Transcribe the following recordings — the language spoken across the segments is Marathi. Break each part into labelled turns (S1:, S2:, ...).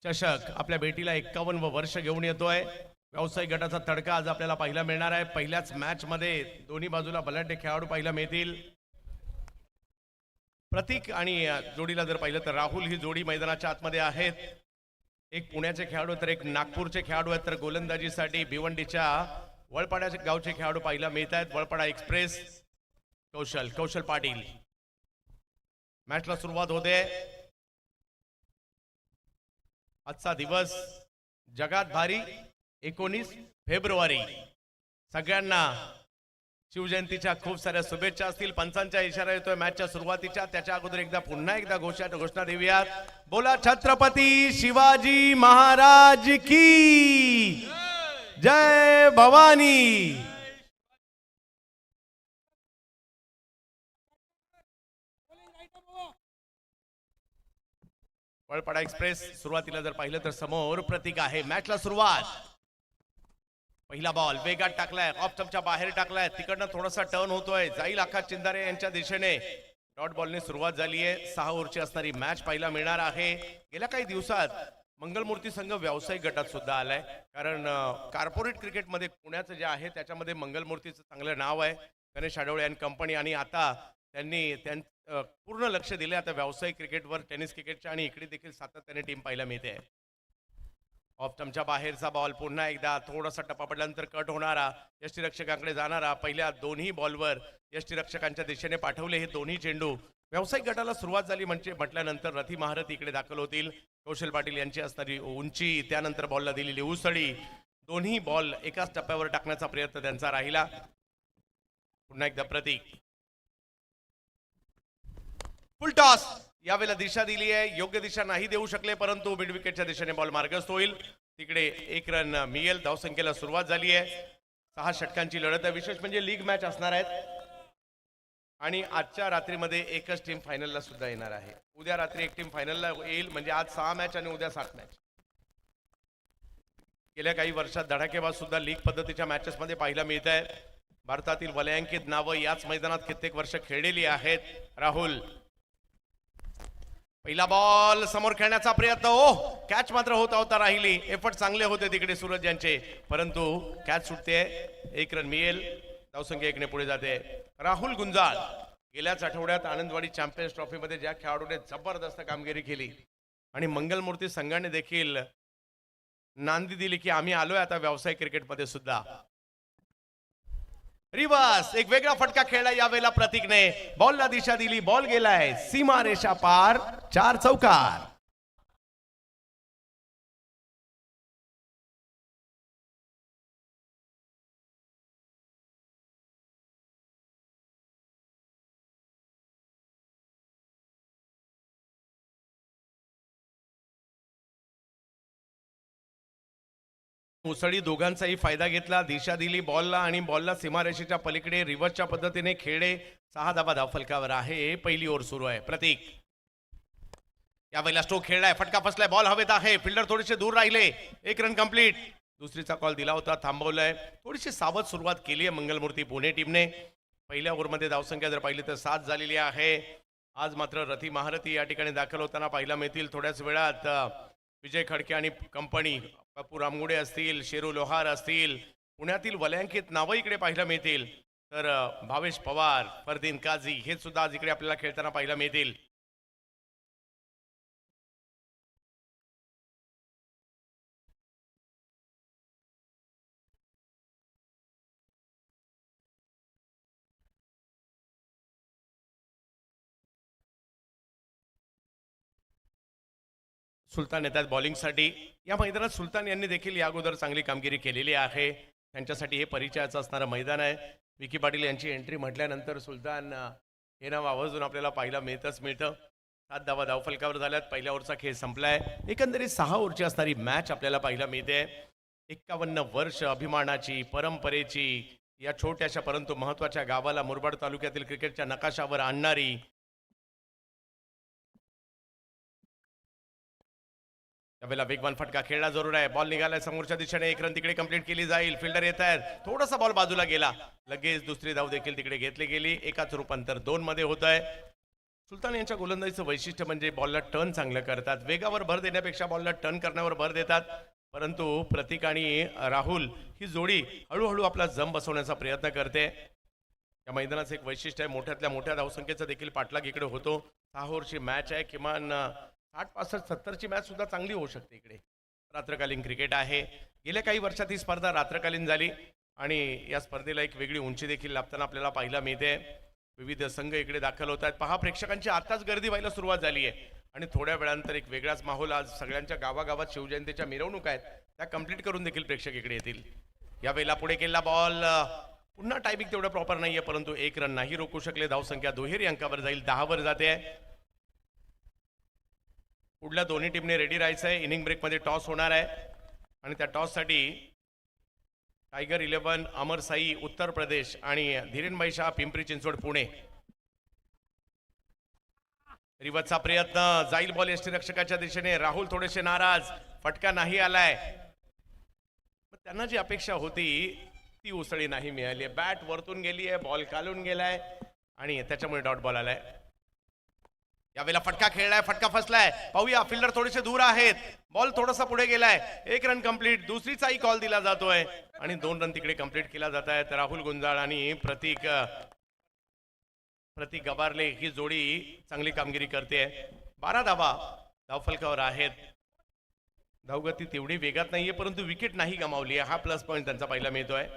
S1: चषक आपल्या भेटीला 51 वर्ष घेऊन येतोय. व्यावसायिक गटाचा तडका आज आपल्याला पाहायला मिळणार आहे. पहिल्याच मॅच मध्ये दोन्ही बाजूला बलाढ्य खेळाडू पाहायला मिळतील. प्रतीक आणि जोडीला जर पाहिलं तर राहुल ही जोडी मैदानाच्या आतमध्ये आहेत. एक पुण्याचे खेळाडू तर एक नागपूरचे खेळाडू आहेत. तर गोलंदाजीसाठी भिवंडीच्या वळपाड्याच्या गावचे खेळाडू पाहायला मिळत आहेत. वळपाडा एक्सप्रेस कौशल पाटील. मॅचला सुरुवात होते. आजचा दिवस जगात भारी 19 फेब्रुवारी. सगळ्यांना शिवजयंतीच्या खूप साऱ्या शुभेच्छा असतील. पंचांचा इशारा येतोय मॅचच्या सुरुवातीच्या. त्याच्या अगोदर पुन्हा एकदा घोषणा देऊयात. बोला छत्रपती शिवाजी महाराज की जय भवानी. वळपाडा एक्सप्रेस सुरुवातीला जर पाहिलं तर समोर प्रतीक आहे. मॅचला सुरुवात. पहिला बॉल वेगात टाकलाय, ऑफ स्टंपच्या बाहेर टाकलाय. तिकडनं थोडासा टर्न होतोय, जाईल आकाश चिंदारे यांच्या दिशेने. डॉट बॉलने सुरुवात झाली आहे. 6 ओव्हरची असणारी मॅच पाहायला मिळणार आहे. गेल्या काही दिवसात मंगलमूर्ती संघ व्यावसायिक गटात सुद्धा आलाय. कारण कॉर्पोरेट क्रिकेटमध्ये पुण्याचं जे आहे त्याच्यामध्ये मंगलमूर्तीचं चांगलं नाव आहे. Ganesh Adwale and company. आणि आता त्यांनी पूर्ण लक्ष दिले आता व्यावसायिक क्रिकेटवर, टेनिस क्रिकेटच्या. आणि इकडे देखील सातत्याने टीम पाहायला मिळते. ऑफ स्टंपच्या बाहेरचा बॉल पुन्हा एकदा थोडासा टप्पा पडल्यानंतर कट होणारा, यष्टीरक्षकांकडे जाणारा. पहिल्या दोन्ही बॉलवर यष्टीरक्षकांच्या दिशेने पाठवले हे दोन्ही चेंडू. व्यावसायिक गटाला सुरुवात झाली म्हटल्यानंतर रथी महारथी इकडे दाखल होतील. कौशल पाटील यांची असणारी उंची, त्यानंतर बॉलला दिलेली उसळी, दोन्ही बॉल एकाच टप्प्यावर टाकण्याचा प्रयत्न त्यांचा राहिला. पुन्हा एकदा प्रतीक. फुल टॉस. यावेळेला दिशा दिली आहे, योग्य दिशा नाही देऊ शकले, परंतु मिड विकेटच्या दिशेने बॉल मार्गस्थ होईल. तिकडे 1 रन मिळेल. धावसंख्येला सुरुवात झाली आहे. 6 षटकांची लढत आहे. विशेष म्हणजे लीग मॅच असणार आहेत. आणि आजच्या रात्रीमध्ये एकच टीम फायनलला सुद्धा येणार आहे. उद्या रात्री एक टीम फायनलला येईल. म्हणजे आज 6 मॅच आणि उद्या 7 मॅच. गेल्या काही वर्षात धडाकेबाज सुद्धा लीग पद्धतीच्या मॅचेस मध्ये पाहायला मिळत आहे. भारतातील वलयांकित नावं याच मैदानात कित्येक वर्ष खेळलेली आहेत. राहुल. पहिला बॉल समोर खेळण्याचा प्रयत्न. कॅच मात्र होता राहिली. एफर्ट चांगले होते तिकडे सूरज यांचे, परंतु कॅच सुटते. 1 रन मिळेल. धावसंख्या 1 ने पुढे जाते. राहुल गुंजाळ. गेल्याच आठवड्यात आनंदवाडी चॅम्पियन्स ट्रॉफी मध्ये ज्या खेळाडूने जबरदस्त कामगिरी केली आणि मंगलमूर्ती संघाने देखील नांदी दिली की आम्ही आलोय आता व्यावसायिक क्रिकेटमध्ये सुद्धा. रिवर्स एक वेगळा फटका खेळला यावेळेला प्रतीकने. बॉलला दिशा दिली, बॉल गेलाय सीमा रेषा पार. 4 चौकार. उसळी दोघांचाही फायदा घेतला. दिशा दिली बॉलला आणि बॉलला सीमारेषेच्या पलीकडे रिव्हर्सच्या पद्धतीने खेळले. 6 धावा धावफलकावर आहे. पहिली ओव्हर सुरू आहे. प्रतीक यावेळेला स्ट्रोक खेळलाय, फटका फसलाय, बॉल हवेत आहे. फिल्डर थोडेसे दूर राहिले. 1 रन कंप्लीट. दुसरीचा कॉल दिला होता, थांबवलाय. थोडीशी सावध सुरुवात केली आहे मंगलमूर्ती पुणे टीमने. पहिल्या ओव्हरमध्ये धावसंख्या जर पाहिली तर 7 झालेली आहे. आज मात्र रथी महारथी या ठिकाणी दाखल होताना पाहायला मिळतील. थोड्याच वेळात विजय खडके आणि कंपनी, पप्पू रामगुडे असतील, शेरू लोहार असतील, पुण्यातील वलयांकित नावं इकडे पाहायला मिळतील. तर भावेश पवार, फरदीन काझी हे सुद्धा आज इकडे आपल्याला खेळताना पाहायला मिळतील. सुलतान येतात बॉलिंगसाठी. या मैदानात सुलतान यांनी देखील या अगोदर चांगली कामगिरी केलेली आहे. त्यांच्यासाठी हे परिचयाचं असणारं मैदान आहे. विकी पाटील यांची एंट्री म्हटल्यानंतर सुलतान हे नाव आवर्जून आपल्याला पाहायला मिळतं. 7 धावा धावफलकावर झाल्यात. पहिल्या ओव्हरचा खेळ संपलाय. एकंदरीत 6 ओव्हरची असणारी मॅच आपल्याला पाहायला मिळते. 51 वर्ष अभिमानाची, परंपरेची, या छोट्याशा परंतु महत्वाच्या गावाला मुरबाड तालुक्यातील क्रिकेटच्या नकाशावर आणणारी त्यावेळेला वेगवान फटका खेळला जरूर आहे. बॉल निघालाय समोरच्या दिशेने. 1 रन तिकडे कंप्लीट केली जाईल. फिल्डर येत आहेत. थोडासा बॉल बाजूला गेला. लगेच दुसरी धाव देखील तिकडे घेतली गेली. एकाच रूपांतर 2 मध्ये होत आहे. सुलतान यांच्या गोलंदाजीचं वैशिष्ट्य म्हणजे बॉलला टर्न चांगलं करतात, वेगावर भर देण्यापेक्षा बॉलला टर्न करण्यावर भर देतात. परंतु प्रतीक आणि राहुल ही जोडी हळूहळू आपला जम बसवण्याचा प्रयत्न करते. या मैदानाचं एक वैशिष्ट्य आहे, मोठ्यातल्या मोठ्या धावसंख्येचा देखील पाठलाग इकडे होतो. 6 ओव्हरची मॅच आहे, किमान 60-65-70ची मॅच सुद्धा चांगली होऊ शकते. इकडे रात्रकालीन क्रिकेट आहे. गेल्या काही वर्षात ही स्पर्धा रात्रकालीन झाली आणि या स्पर्धेला एक वेगळी उंची देखील लाभताना आपल्याला पाहायला मिळते. विविध संघ इकडे दाखल होत आहेत. पहा, प्रेक्षकांची आताच गर्दी व्हायला सुरुवात झाली आहे आणि थोड्या वेळानंतर एक वेगळाच माहोल. आज सगळ्यांच्या गावागावात शिवजयंतीच्या मिरवणूक आहेत, त्या कंप्लीट करून देखील प्रेक्षक इकडे येतील. यावेळेला पुढे केलेला बॉल पुन्हा टायमिंग तेवढं प्रॉपर नाहीये, परंतु एक रन नाही रोखू शकले. धावसंख्या दुहेरी अंकावर जाईल, 10 वर जाते. पुढल्या दोन्ही टीमने रेडी राहायचं आहे. इनिंग ब्रेक मध्ये टॉस होणार आहे आणि त्या टॉस साठी टायगर 11 अमर साई उत्तर प्रदेश आणि धीरेनभाई शाह पिंपरी चिंचवड पुणे. रिवर्सचा प्रयत्न, जाईल बॉल यष्टीरक्षकाच्या दिशेने. राहुल थोडेसे नाराज, फटका नाही आलाय. त्यांना जी अपेक्षा होती ती उसळी नाही मिळाली. बॅट वरतून गेली आहे, बॉल खालून गेलाय आणि त्याच्यामुळे डॉट बॉल आलाय. यावेळेला फटका खेळलाय, फटका फसलाय. पाहूया, फिल्डर थोडेसे दूर आहेत, बॉल थोडासा पुढे गेलाय. 1 रन कंप्लीट. दुसरीचाही कॉल दिला जातोय आणि 2 रन तिकडे कंप्लीट केला जात आहेत. राहुल गुंजाळ आणि प्रतीक गवारले ही जोडी चांगली कामगिरी करते. 12 धावा धावफलकावर आहेत. धावगती तेवढी वेगात नाहीये, परंतु विकेट नाही गमावली आहे, हा प्लस पॉइंट त्यांचा पहिला मिळतोय.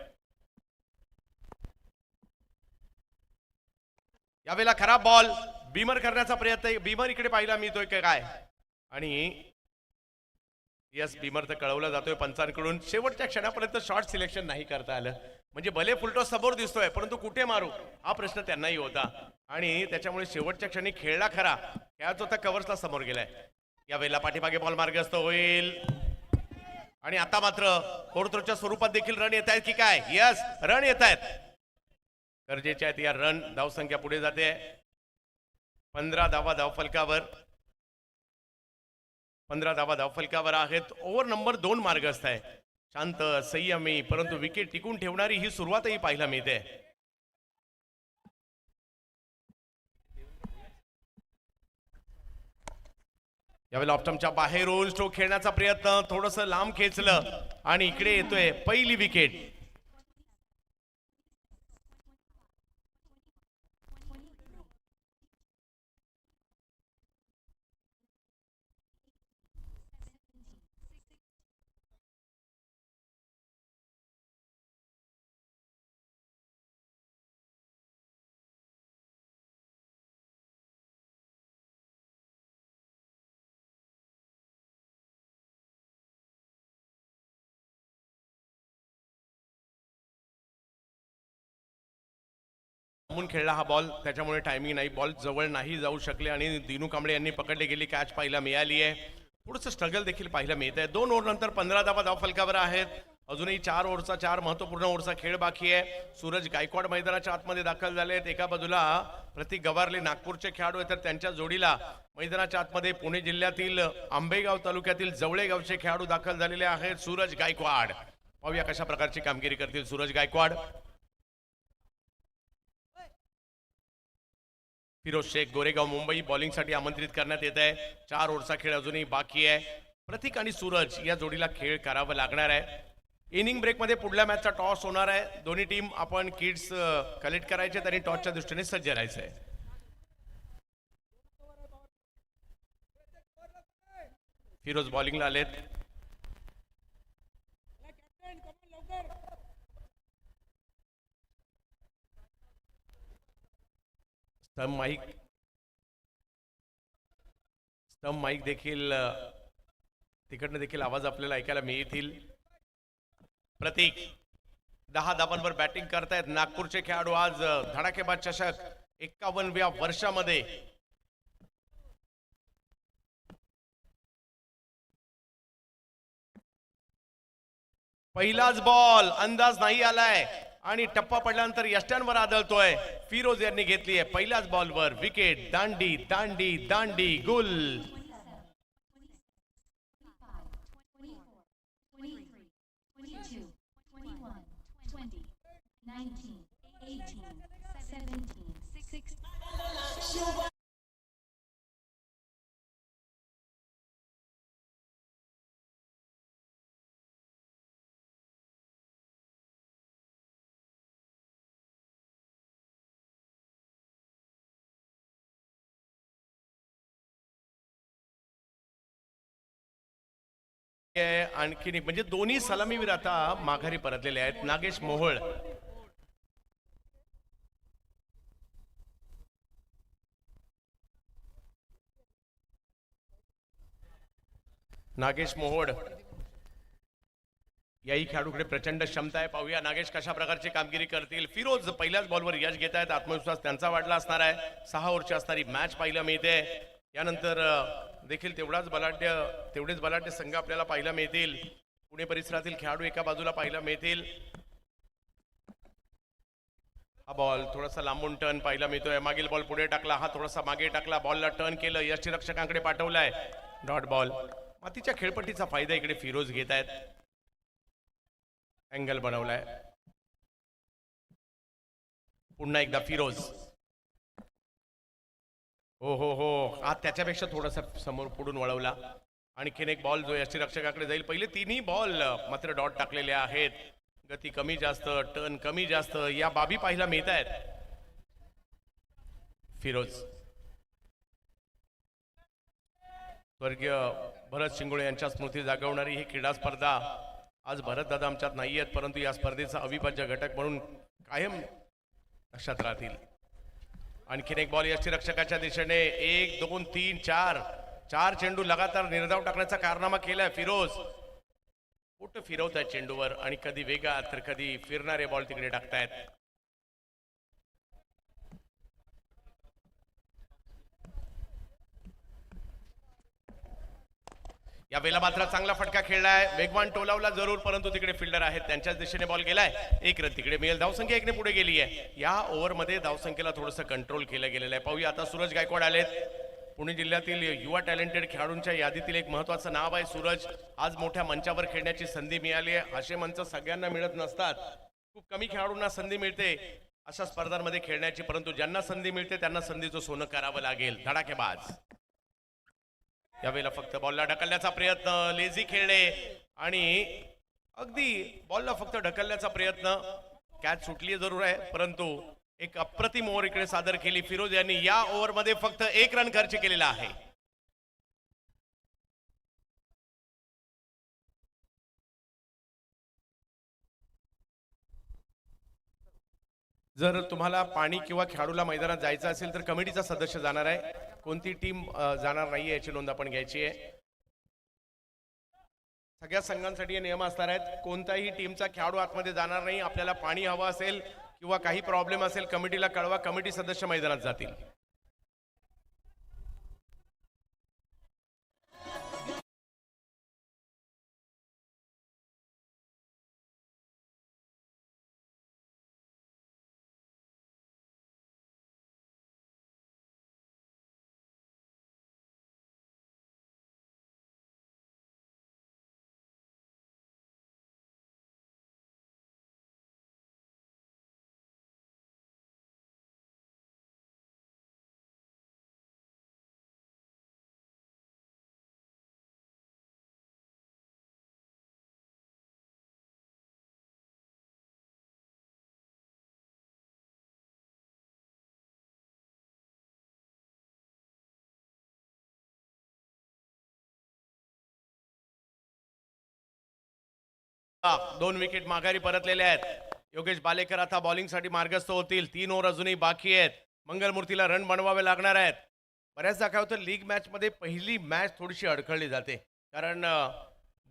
S1: यावेळेला खराब बॉल, बीमर करण्याचा प्रयत्न. बीमर इकडे पाहिला मिळतोय काय आणि यस, बीमर तर कळवला जातोय पंचांकडून. शेवटच्या क्षणापर्यंत शॉर्ट सिलेक्शन नाही करता आलं. म्हणजे भले फुलटॉस समोर दिसतोय, परंतु कुठे मारू हा प्रश्न त्यांनाही होता आणि त्याच्यामुळे शेवटच्या क्षणी खेळला खरा, खेळाचा होता, कव्हर्सला समोर गेलाय. यावेळेला पाठीमागे बॉल मार्गस्थ होईल आणि आता मात्र फोर्थच्या स्वरूपात देखील रन येत आहेत की काय? यस, रन येत आहेत, गरजेचे आहेत या रन. धावसंख्या पुढे जाते. 15 धावा धावफलकावर, 15 धावा धावफलकावर आहेत. ओव्हर नंबर 2 मार्गस्थ आहे. शांत, संयमी, परंतु विकेट टिकून ठेवणारी ही सुरुवातही पाहायला मिळते. यावेळेला ऑप्टमच्या बाहेरून स्ट्रोक खेळण्याचा प्रयत्न, थोडस लांब खेचलं आणि इकडे येतोय पहिली विकेट. खेळला हा बॉल, त्याच्यामुळे टायमिंग नाही, बॉल जवळ नाही जाऊ शकले आणि दिनू कांबळे यांनी पकडली गेली कॅच पाहायला मिळाली आहे. पुढचं स्ट्रगल देखील पाहायला मिळत आहे. 2 ओव्हर नंतर 15 धावा धावफलकावर आहेत. अजूनही 4 ओव्हरचा 4 महत्वपूर्ण ओव्हरचा खेळ बाकी आहे. सूरज गायकवाड मैदानाच्या आतमध्ये दाखल झाले आहेत. एका बाजूला प्रतीक गवारले नागपूरचे खेळाडू आहेत, तर त्यांच्या जोडीला मैदानाच्या आतमध्ये पुणे जिल्ह्यातील आंबेगाव तालुक्यातील जवळे गावचे खेळाडू दाखल झालेले आहेत. सूरज गायकवाड, पाहूया कशा प्रकारची कामगिरी करतील सूरज गायकवाड. फिरोज शेख गोरेगाव मुंबई बॉलिंगसाठी आमंत्रित करण्यात येत आहे. 4 ओव्हरचा खेळ अजूनही बाकी आहे. प्रतीक आणि सूरज या जोडीला खेळ करावा लागणार आहे. इनिंग ब्रेक मध्ये पुढल्या मॅचचा टॉस होणार आहे. दोन्ही टीम आपण किड्स कलेक्ट करायचे आणि टॉसच्या दृष्टीने सज्ज राहायचंय. फिरोज बॉलिंगला आलेत. स्टंप माईक देखील तिकडनं देखील आवाज आपल्याला ऐकायला मिळतील. प्रतीक 10 धावांवर बॅटिंग करतायत नागपूरचे खेळाडू. आज धडाकेबाज चषक 51व्या वर्षामध्ये पहिलाच बॉल, अंदाज नाही आलाय आणि टप्पा पडल्यानंतर यष्ट्यांवर आदळतोय. फिरोज यांनी घेतली आहे पहिल्याच बॉलवर विकेट. दांडी दांडी दांडी गुल. आणखीन एक म्हणजे दोन्ही सलामीवीर आता माघारी परतलेले आहेत. नागेश मोहोळ नागेश मोहोळ याही खेळाडूकडे प्रचंड क्षमता आहे. पाहूया नागेश कशा प्रकारची कामगिरी करतील. फिरोज पहिल्याच बॉलवर यश घेत आहेत. आत्मविश्वास त्यांचा वाढला असणार आहे. 6 ओव्हरची असणारी मॅच पाहायला मिळते. यानंतर देखील तेवढेच बलाढ्य संघ आपल्याला पाहायला मिळतील. पुणे परिसरातील खेळाडू एका बाजूला पाहायला मिळतील. हा बॉल थोडासा लांबून टर्न पाहायला मिळतोय. मागील बॉल पुढे टाकला, हा थोडासा मागे टाकला, बॉलला टर्न केलं, यष्टीरक्षकांकडे पाठवलाय, डॉट बॉल. मातीच्या खेळपट्टीचा फायदा इकडे फिरोज घेत आहेत. अँगल बनवलाय. पुन्हा एकदा फिरोज. हो हो हो, आज त्याच्यापेक्षा थोडासा समोर पुढून वळवला. आणखीन एक बॉल जो यष्टीरक्षकाकडे जाईल. पहिले तिन्ही बॉल मात्र डॉट टाकलेले आहेत. गती कमी जास्त, टर्न कमी जास्त या बाबी पाहायला मिळत आहेत. फिरोज. स्वर्गीय भरत शिंगोळे यांच्या स्मृती जागवणारी ही क्रीडा स्पर्धा आज भरत दादा आमच्यात नाही आहेत, परंतु या स्पर्धेचा अविभाज्य घटक म्हणून कायम लक्षात राहतील. आणखीन एक बॉल यष्टीरक्षकाच्या दिशेने. 1 2 3 4 चेंडू लगातार निर्धाव टाकण्याचा कारनामा केलाय फिरोज. कुठं फिरवत आहेत चेंडूवर आणि कधी वेगात तर कधी फिरणारे बॉल तिकडे टाकतायत. या वेळेला मात्र चांगला फटका खेळलाय. वेगवान टोलावला जरूर, परंतु तिकडे फिल्डर आहेत त्यांच्याच दिशेने बॉल गेलाय. 1 रन तिकडे मिळेल. धावसंख्या 1 ने पुढे गेली आहे. या ओव्हरमध्ये धावसंख्येला थोडंसं कंट्रोल केलं गेलेलं आहे. पाहूया आता सूरज गायकवाड आलेत. पुणे जिल्ह्यातील युवा टॅलेंटेड खेळाडूंच्या यादीतील एक महत्वाचं नाव आहे सूरज. आज मोठ्या मंचावर खेळण्याची संधी मिळाली आहे. असे मंच सगळ्यांना मिळत नसतात. खूप कमी खेळाडूंना संधी मिळते अशा स्पर्धांमध्ये खेळण्याची, परंतु ज्यांना संधी मिळते त्यांना संधीचं सोनं करावं लागेल. धडाकेबाज. यावेळेला फक्त बॉलला ढकलण्याचा प्रयत्न, लेझी खेळणे आणि अगदी बॉलला फक्त ढकलण्याचा प्रयत्न. कॅच सुटली जरूर आहे, परंतु एक अप्रतिम ओव्हर इकडे सादर केली फिरोज यांनी. या ओव्हरमध्ये फक्त 1 रन खर्च केलेला आहे. जर तुम्हाला पाणी किंवा खेळाडूला मैदानात जायचं असेल तर कमिटीचा सदस्य जाणार आहे. कोणती टीम जाणार नाहीये याची नोंद आपण घ्यायची आहे. सगळ्या संघांसाठी हे नियम असणार आहेत. कोणत्याही टीमचा खेळाडू आतमध्ये जाणार नाही. आपल्याला पाणी हवं असेल किंवा काही प्रॉब्लेम असेल कमिटीला कळवा, कमिटी सदस्य मैदानात जातील. दोन विकेट माघारी परतलेले आहेत. योगेश बालेकर आता बॉलिंग साठी मार्गस्थ होतील. 3 ओव्हर अजूनही बाकी आहेत. मंगलमूर्तीला रन बनवावे लागणार आहेत. बऱ्याचदा काय होतं, लीग मॅच मध्ये पहिली मॅच थोडीशी अडखळली जाते, कारण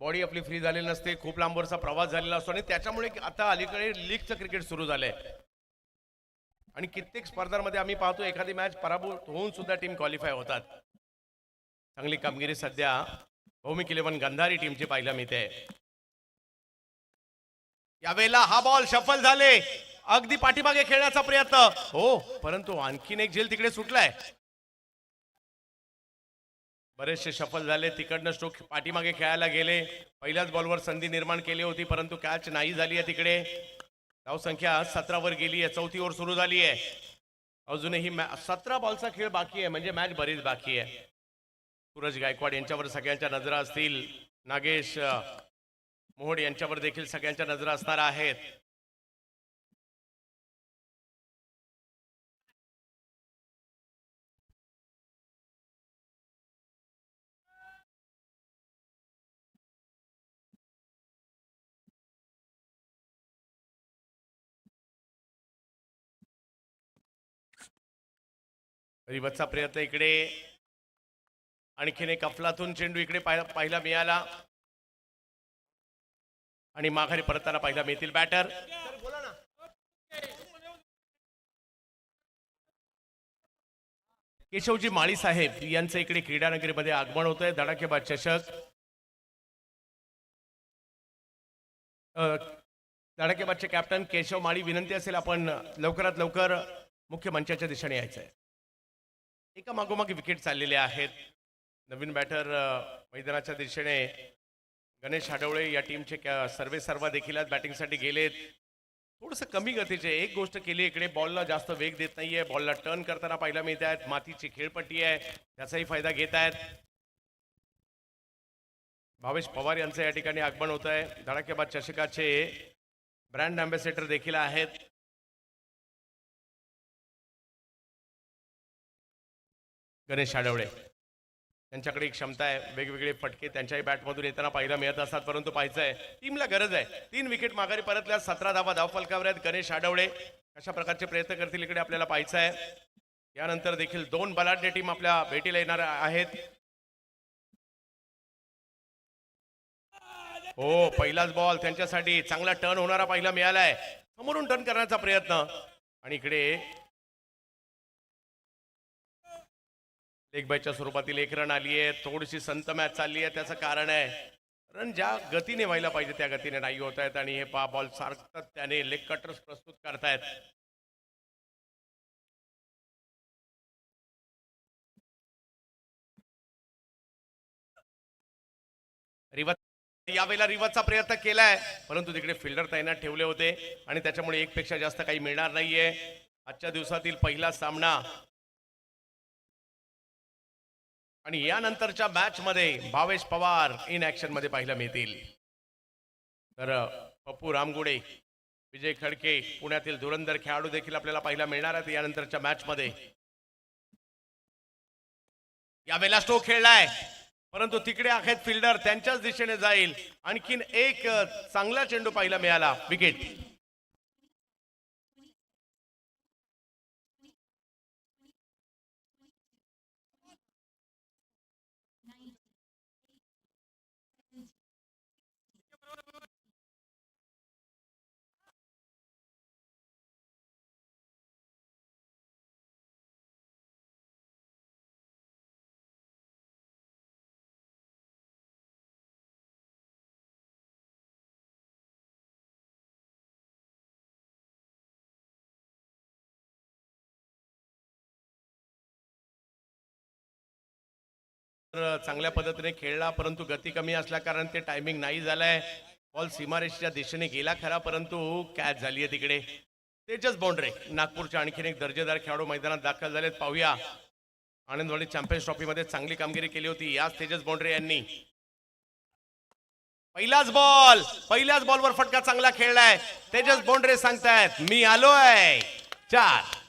S1: बॉडी आपली फ्री झालेली नसते, खूप लांबवरचा प्रवास झालेला असतो आणि त्याच्यामुळे आता अलीकडे लीगचं क्रिकेट सुरू झालंय आणि कित्येक स्पर्धांमध्ये आम्ही पाहतो एखादी मॅच पराभूत होऊन सुद्धा टीम क्वालिफाय होतात. चांगली कामगिरी सध्या भौमिक 11 गंधारी टीमची पाहायला मिळते. यावेळेला हा बॉल शफल झाले. अगदी पाठीमागे खेळण्याचा प्रयत्न हो, परंतु आणखीन एक झेल तिकडे सुटलाय. बरेचसे शफल झाले. तिकडनं स्ट्रोक पाठीमागे खेळायला गेले. पहिल्याच बॉलवर संधी निर्माण केली होती, परंतु कॅच नाही झाली आहे तिकडे. धावसंख्या 17 वर गेली आहे. 4थी ओव्हर सुरू झाली आहे. अजूनही 17 बॉलचा खेळ बाकी आहे, म्हणजे मॅच बरीच बाकी आहे. सूरज गायकवाड यांच्यावर सगळ्यांच्या नजरा असतील. नागेश मोहोड यांच्यावर देखील सगळ्यांच्या नजरा असणार आहेत. रिवतचा प्रयत्न इकडे, आणखीन एक अफलातून चेंडू इकडे पाहायला मिळाला आणि माघारी परतताना पाहायला मिळतील बॅटर. केशवजी माळी साहेब यांचं इकडे क्रीडानगरीमध्ये आगमन होत आहे. धडाकेबाद चषक धडाकेबादचे कॅप्टन केशव माळी, विनंती असेल आपण लवकरात लवकर मुख्य मंचाच्या दिशेने यायचं आहे. एका मागोमाग विकेट चाललेले आहेत. नवीन बॅटर मैदानाच्या दिशेने गणेश हाडवळे या टीमचे सर्वा देखील आज बॅटिंगसाठी गेलेत. थोडंसं कमी गतीचे, एक गोष्ट केली इकडे, बॉलला जास्त वेग देत नाहीये, बॉलला टर्न करताना पाहायला मिळत आहेत. मातीची खेळपट्टी आहे, त्याचाही फायदा घेत आहेत. भावेश पवार यांचं या ठिकाणी आगमन होत आहे. धडाकेबाद चषकाचे ब्रँड अँबॅसेडर देखील आहेत. गणेश हाडवळे त्यांच्याकडे एक क्षमता आहे, वेगवेगळे फटके त्यांच्याही बॅटमधून येताना पाहायला मिळत असतात. परंतु पाहायचं आहे, टीमला गरज आहे. 3 विकेट माघारी परतल्या, 17 धावा धावफलकावर आहेत. गणेश हाडवळे कशा प्रकारचे प्रयत्न करतील इकडे आपल्याला पाहायचं आहे. यानंतर देखील 2 बलाढ्य टीम आपल्या भेटीला येणार आहेत. हो, पहिलाच बॉल त्यांच्यासाठी चांगला टर्न होणारा पाहायला मिळालाय. समोरून टर्न करण्याचा प्रयत्न आणि इकडे लेग बायच्या स्वरूपातील 1 रन आली आहे. थोडीशी संत मॅच चालली आहे, त्याचं कारण आहे रन ज्या गतीने व्हायला पाहिजे त्या गतीने नाही होत आहेत आणि हे बॉल सातत्याने लेग कटर्स प्रस्तुत करतायत. रिवत यावेळेला रिवतचा प्रयत्न केलाय, परंतु तिकडे फिल्डर तैनात ठेवले होते आणि त्याच्यामुळे 1 पेक्षा जास्त काही मिळणार नाहीये. आजच्या दिवसातील पहिला सामना आणि यानंतरच्या मॅच मध्ये भावेश पवार इन ऍक्शन मध्ये पाहायला मिळतील. तर पप्पू रामगुडे, विजय खडके, पुण्यातील धुरंधर खेळाडू देखील आपल्याला पाहायला मिळणार आहेत यानंतरच्या मॅच मध्ये. यावेळेला स्ट्रोक खेळलाय, परंतु तिकडे आहेत फिल्डर, त्यांच्याच दिशेने जाईल. आणखीन एक चांगला चेंडू पाहायला मिळाला, विकेट. चांगल्या पद्धतीने खेळला, परंतु गती कमी असल्या कारण ते टायमिंग नाही झालंय. बॉल सीमारेषेच्या दिशेने गेला खरा, परंतु कॅच झाली आहे तिकडे. तेजस बोंड्रे, नागपूरच्या आणखीन एक दर्जेदार खेळाडू मैदानात दाखल झालेत. पाहूया, आनंदवाडी चॅम्पियन्स ट्रॉफी मध्ये चांगली कामगिरी केली होती याच तेजस बोंड्रे यांनी. पहिल्याच बॉलवर फटका चांगला खेळलाय. तेजस बोंड्रे सांगतायत मी आलोय. 4.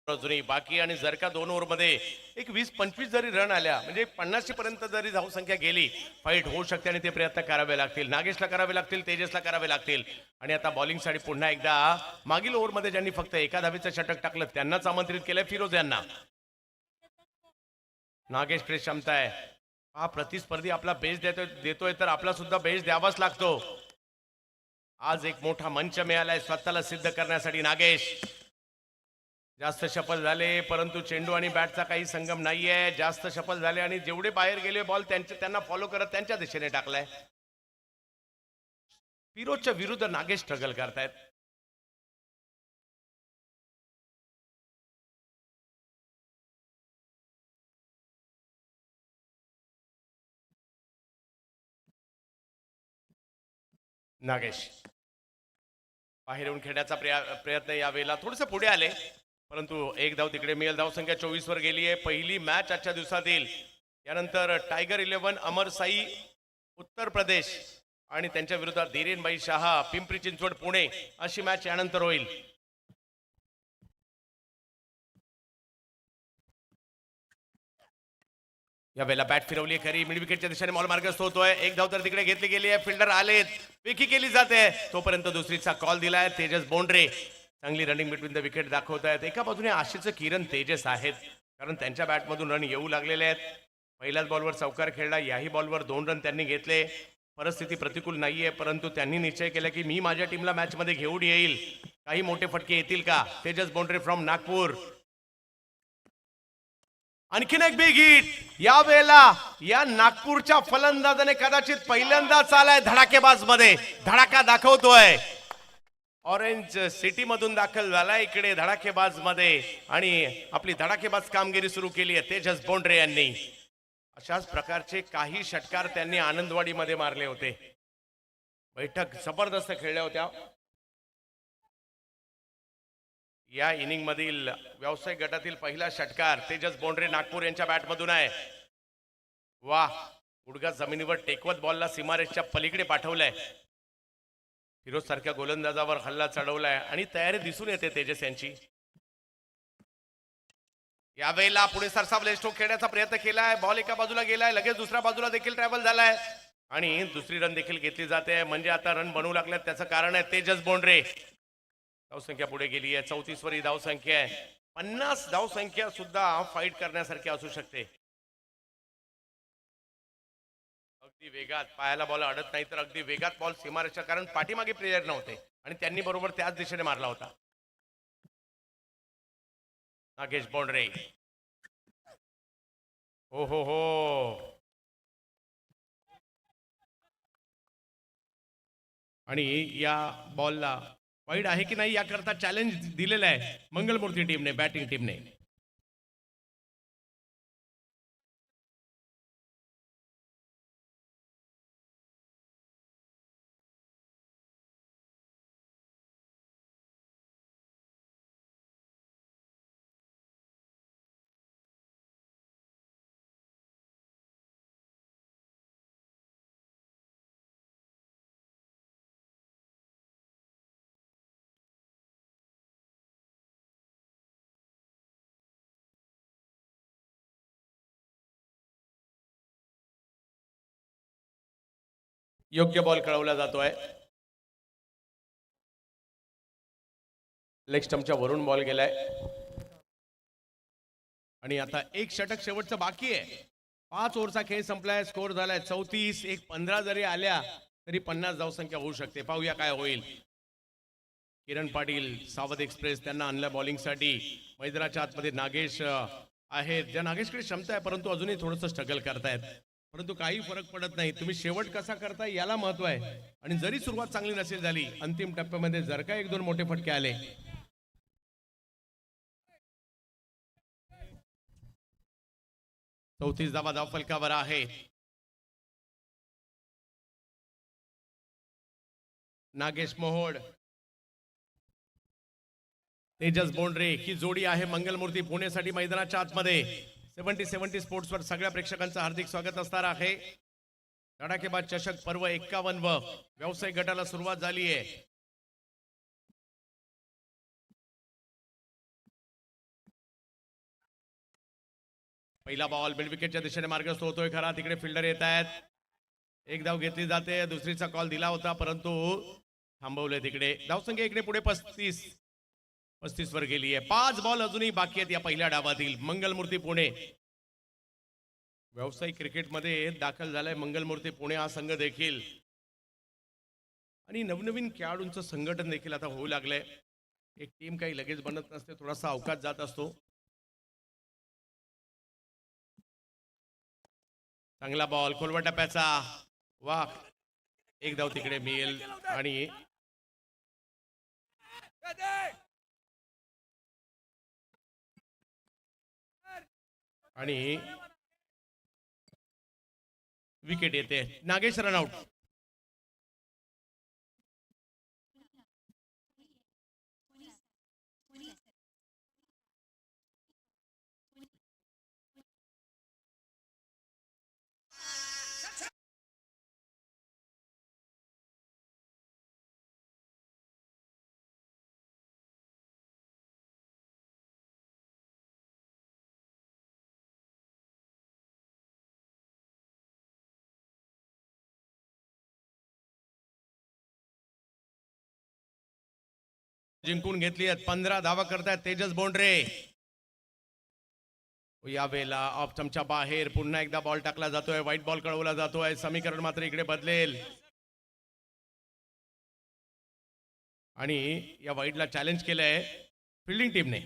S1: अजूनही बाकी, आणि जर का 2 ओव्हरमध्ये एक 20-25 जरी रन आल्या, म्हणजे 50 पर्यंत जरी धावसंख्या गेली, फाईट होऊ शकते आणि ते प्रयत्न करावे लागतील. नागेशला करावे लागतील, तेजसला करावे लागतील. आणि आता बॉलिंगसाठी पुन्हा एकदा मागील ओव्हरमध्ये ज्यांनी फक्त 1 धावेचं षटक टाकलं त्यांनाच आमंत्रित केलंय, फिरोज यांना. नागेशकडे क्षमता आहे. हा प्रतिस्पर्धी आपला बेस देतोय तर आपला सुद्धा बेस द्यावाच लागतो. आज एक मोठा मंच मिळालाय स्वतःला सिद्ध करण्यासाठी. नागेश जास्त सफल झाले, परंतु चेंडू आणि बॅटचा काही संगम नाहीये. जास्त सफल झाले आणि जेवढे बाहेर गेले बॉल त्यांना फॉलो करत त्यांच्या दिशेने टाकलाय. फिरोजच्या विरुद्ध नागेश स्ट्रगल करतायत. नागेश बाहेर येऊन खेळण्याचा प्रयत्न यावेळेला थोडंसं पुढे आले, परंतु एक धाव तिकडे मिळेल. धावसंख्या 24 वर गेली आहे. पहिली मॅच आजच्या दिवसातील. यानंतर टायगर 11 अमर साई उत्तर प्रदेश आणि त्यांच्या विरोधात धीरेनभाई शहा पिंपरी चिंचवड पुणे अशी मॅच यानंतर होईल. या वेळेला बॅट फिरवली खरी, मिड विकेटच्या दिशेने बॉल मार्गस्थ होतोय. एक धाव तर तिकडे घेतली गेली आहे. फिल्डर आलेत, विकी केली जाते. तोपर्यंत दुसरीचा कॉल दिलाय. तेजस बोंड्रे चांगली रनिंग बिटवीन द विकेट दाखवत आहेत. एका बाजूने आशिषचं किरण तेजस आहेत, कारण त्यांच्या बॅटमधून रन येऊ लागलेले आहेत. पहिल्याच बॉलवर चौकार खेळला, याही बॉलवर 2 रन त्यांनी घेतले. परिस्थिती प्रतिकूल नाहीये, परंतु त्यांनी निश्चय केला की मी माझ्या टीमला मॅच मध्ये घेऊन येईल. काही मोठे फटके येतील का? तेजस बोंड्रे फ्रॉम नागपूर. आणखीन एक बिग हिट या वेळेला या नागपूरच्या फलंदाजाने कदाचित पहिल्यांदाच आलाय धडाकेबाज मध्ये. धडाका दाखवतोय. ऑरेंज सिटी मधून दाखल झालाय इकडे धडाकेबाज मध्ये आणि आपली धडाकेबाज कामगिरी सुरू केली आहे तेजस बोंड्रे यांनी. अशाच प्रकारचे काही षटकार त्यांनी आनंदवाडीमध्ये मारले होते. बैठक जबरदस्त खेळल्या होत्या. या इनिंग मधील व्यावसायिक गटातील पहिला षटकार तेजस बोंड्रे नागपूर यांच्या बॅटमधून आहे. वाह, गुडघा जमिनीवर टेकवत बॉलला सीमारेषच्या पलीकडे पाठवलाय. फिरोज सारख्या गोलंदाजावर हल्ला चढवलाय आणि तयारी दिसून येते तेजस यांची. यावेळेला पुढे सरसावले, स्ट्रोक खेळण्याचा प्रयत्न केलाय. बॉल एका बाजूला गेलाय, लगेच दुसऱ्या बाजूला देखील ट्रॅव्हल झालाय आणि दुसरी रन देखील घेतली जाते. म्हणजे आता रन बनवू लागल्यात. त्याचं कारण आहे तेजस बोंड्रे. धावसंख्या पुढे गेली आहे. 34 वर ही धावसंख्या आहे. 50 धावसंख्या सुद्धा फाईट करण्यासारखी असू शकते. अगदी वेगात पायाला बॉल अडत नाही तर अगदी वेगात बॉल सीमारेषा, कारण पाठीमागे प्लेयर नव्हते आणि त्यांनी बरोबर त्याच दिशेने मारला होता. नागेश बोंड्रे. हो हो हो, आणि या बॉलला वाईड आहे की नाही याकरता चॅलेंज दिलेलं आहे मंगलमूर्ती टीमने, बॅटिंग टीमने. योग्य बॉल कळवला जातोय. लेग स्टंपच्या वरून बॉल गेलाय आणि आता एक षटक शेवटचं बाकी आहे. 5 ओव्हरचा खेळ संपलाय. स्कोर झालाय 34. 15 जरी आल्या तरी 50 धावसंख्या होऊ शकते. पाहूया काय होईल. किरण पाटील सावध एक्सप्रेस त्यांना आणलं बॉलिंगसाठी. मैदानाच्या आतमध्ये नागेश आहेत, ज्या नागेशकडे क्षमता आहे, परंतु अजूनही थोडंसं स्ट्रगल करतायत. परंतु काही फरक पडत नाही. तुम्ही शेवट कसा करताय याला महत्व आहे. आणि जरी सुरुवात चांगली नसेल झाली, अंतिम टप्प्यामध्ये जर का 1-2 मोठे फटके आले, 34 धावा धावफलकावर आहे. नागेश मोहोड, तेजस बोंड्रे ही जोडी आहे मंगलमूर्ती पुणेसाठी मैदानाच्या आतमध्ये. 70 स्पोर्ट्स वर सगळ्या प्रेक्षकांचं हार्दिक स्वागत असणार आहे. धडाकेबाज चषक पर्व 51 व व्यावसायिक गटाला सुरुवात झाली आहे. पहिला बॉल मिड विकेटच्या दिशेने मार्गस्थ होतोय खरा. तिकडे फिल्डर येत आहेत. एक धाव घेतली जाते. दुसरीचा कॉल दिला होता परंतु थांबवले. तिकडे धावसंख्या इकडे पुढे 35 वर गेली आहे. 5 बॉल अजूनही बाकी आहेत या पहिल्या डावातील. मंगलमूर्ती पुणे व्यावसायिक क्रिकेटमध्ये दाखल झालाय. मंगलमूर्ती पुणे हा संघ देखील, आणि नवनवीन खेळाडूंचं संघटन देखील आता होऊ लागलंय. एक टीम काही लगेच बनत नसते, थोडासा अवकाश जात असतो. चांगला बॉल खोलवा टप्प्याचा. वाह, एक धाव तिकडे मिळेल आणि आणि विकेट येते. नागेश रनआउट. जिंकून घेतली आहेत. 15 धावा करतायत तेजस बोंड्रे. यावेळेला ऑफ स्टंपच्या बाहेर पुन्हा एकदा बॉल टाकला जातोय. व्हाईट बॉल कळवला जातोय. समीकरण मात्र इकडे बदलेल आणि या व्हाईटला चॅलेंज केलंय फिल्डिंग टीमने.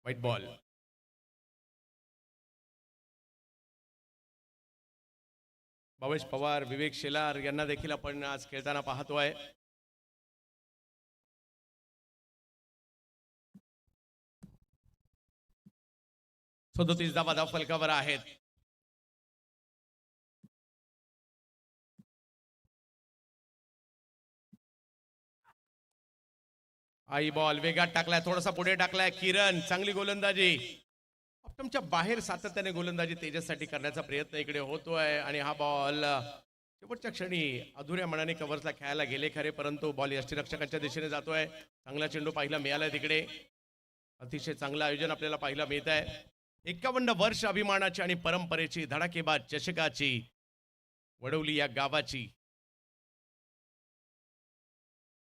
S1: White ball. भावेश पवार, विवेक शेलार यांना देखील आपण आज खेळताना पाहतोय. सदोतीस धावा धाव फलकावर आहेत. आई बॉल वेगात टाकलाय. थोडासा पुढे टाकलाय. किरण चांगली गोलंदाजी. ऑप्टमच्या बाहेर सातत्याने गोलंदाजी तेजससाठी करण्याचा प्रयत्न इकडे होतोय आणि हा बॉल शेवटच्या क्षणी अधुऱ्या मनाने कव्हर्सला खेळायला गेले खरे, परंतु बॉल यष्टीरक्षकांच्या दिशेने जातोय. चांगला चेंडू पाहायला मिळालाय तिकडे. अतिशय चांगलं आयोजन आपल्याला पाहायला मिळत आहे. 51 वर्ष अभिमानाची आणि परंपरेची, धडाकेबाज चषकाची, वडवली या गावाची.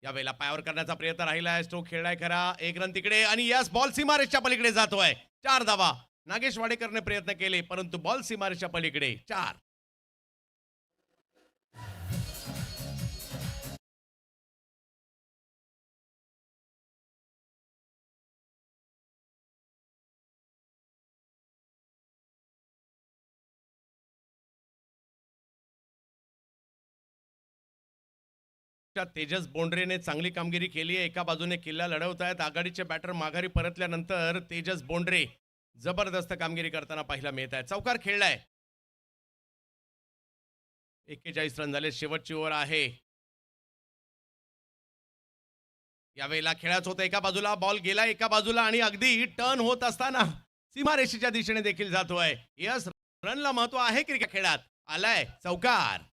S1: यावेळेला पायावर करण्याचा प्रयत्न राहिलाय. स्ट्रोक खेळलाय खरा. एक रन तिकडे आणि यस, बॉल सीमारेषच्या पलीकडे जातोय. 4 धावा. नागेश वाडेकरने प्रयत्न केले परंतु बॉल सीमारेषच्या पलीकडे. 4. तेजस बोंड्रेने चांगली कामगिरी केली आहे. एका बाजूने किल्ला लढवत आहेत. आघाडीचे बॅटर माघारी परतल्यानंतर तेजस बोंड्रे जबरदस्त कामगिरी करताना पाहायला मिळत आहे. चौकार खेळलाय. 41 रन झाले. शेवटची ओव्हर आहे. यावेळेला खेळाचं होतं. एका बाजूला बॉल गेला एका बाजूला आणि अगदी टर्न होत असताना सीमारेषेच्या दिशेने देखील जातोय. यस, रनला महत्व आहे क्रिकेट खेळात. आलाय चौकार.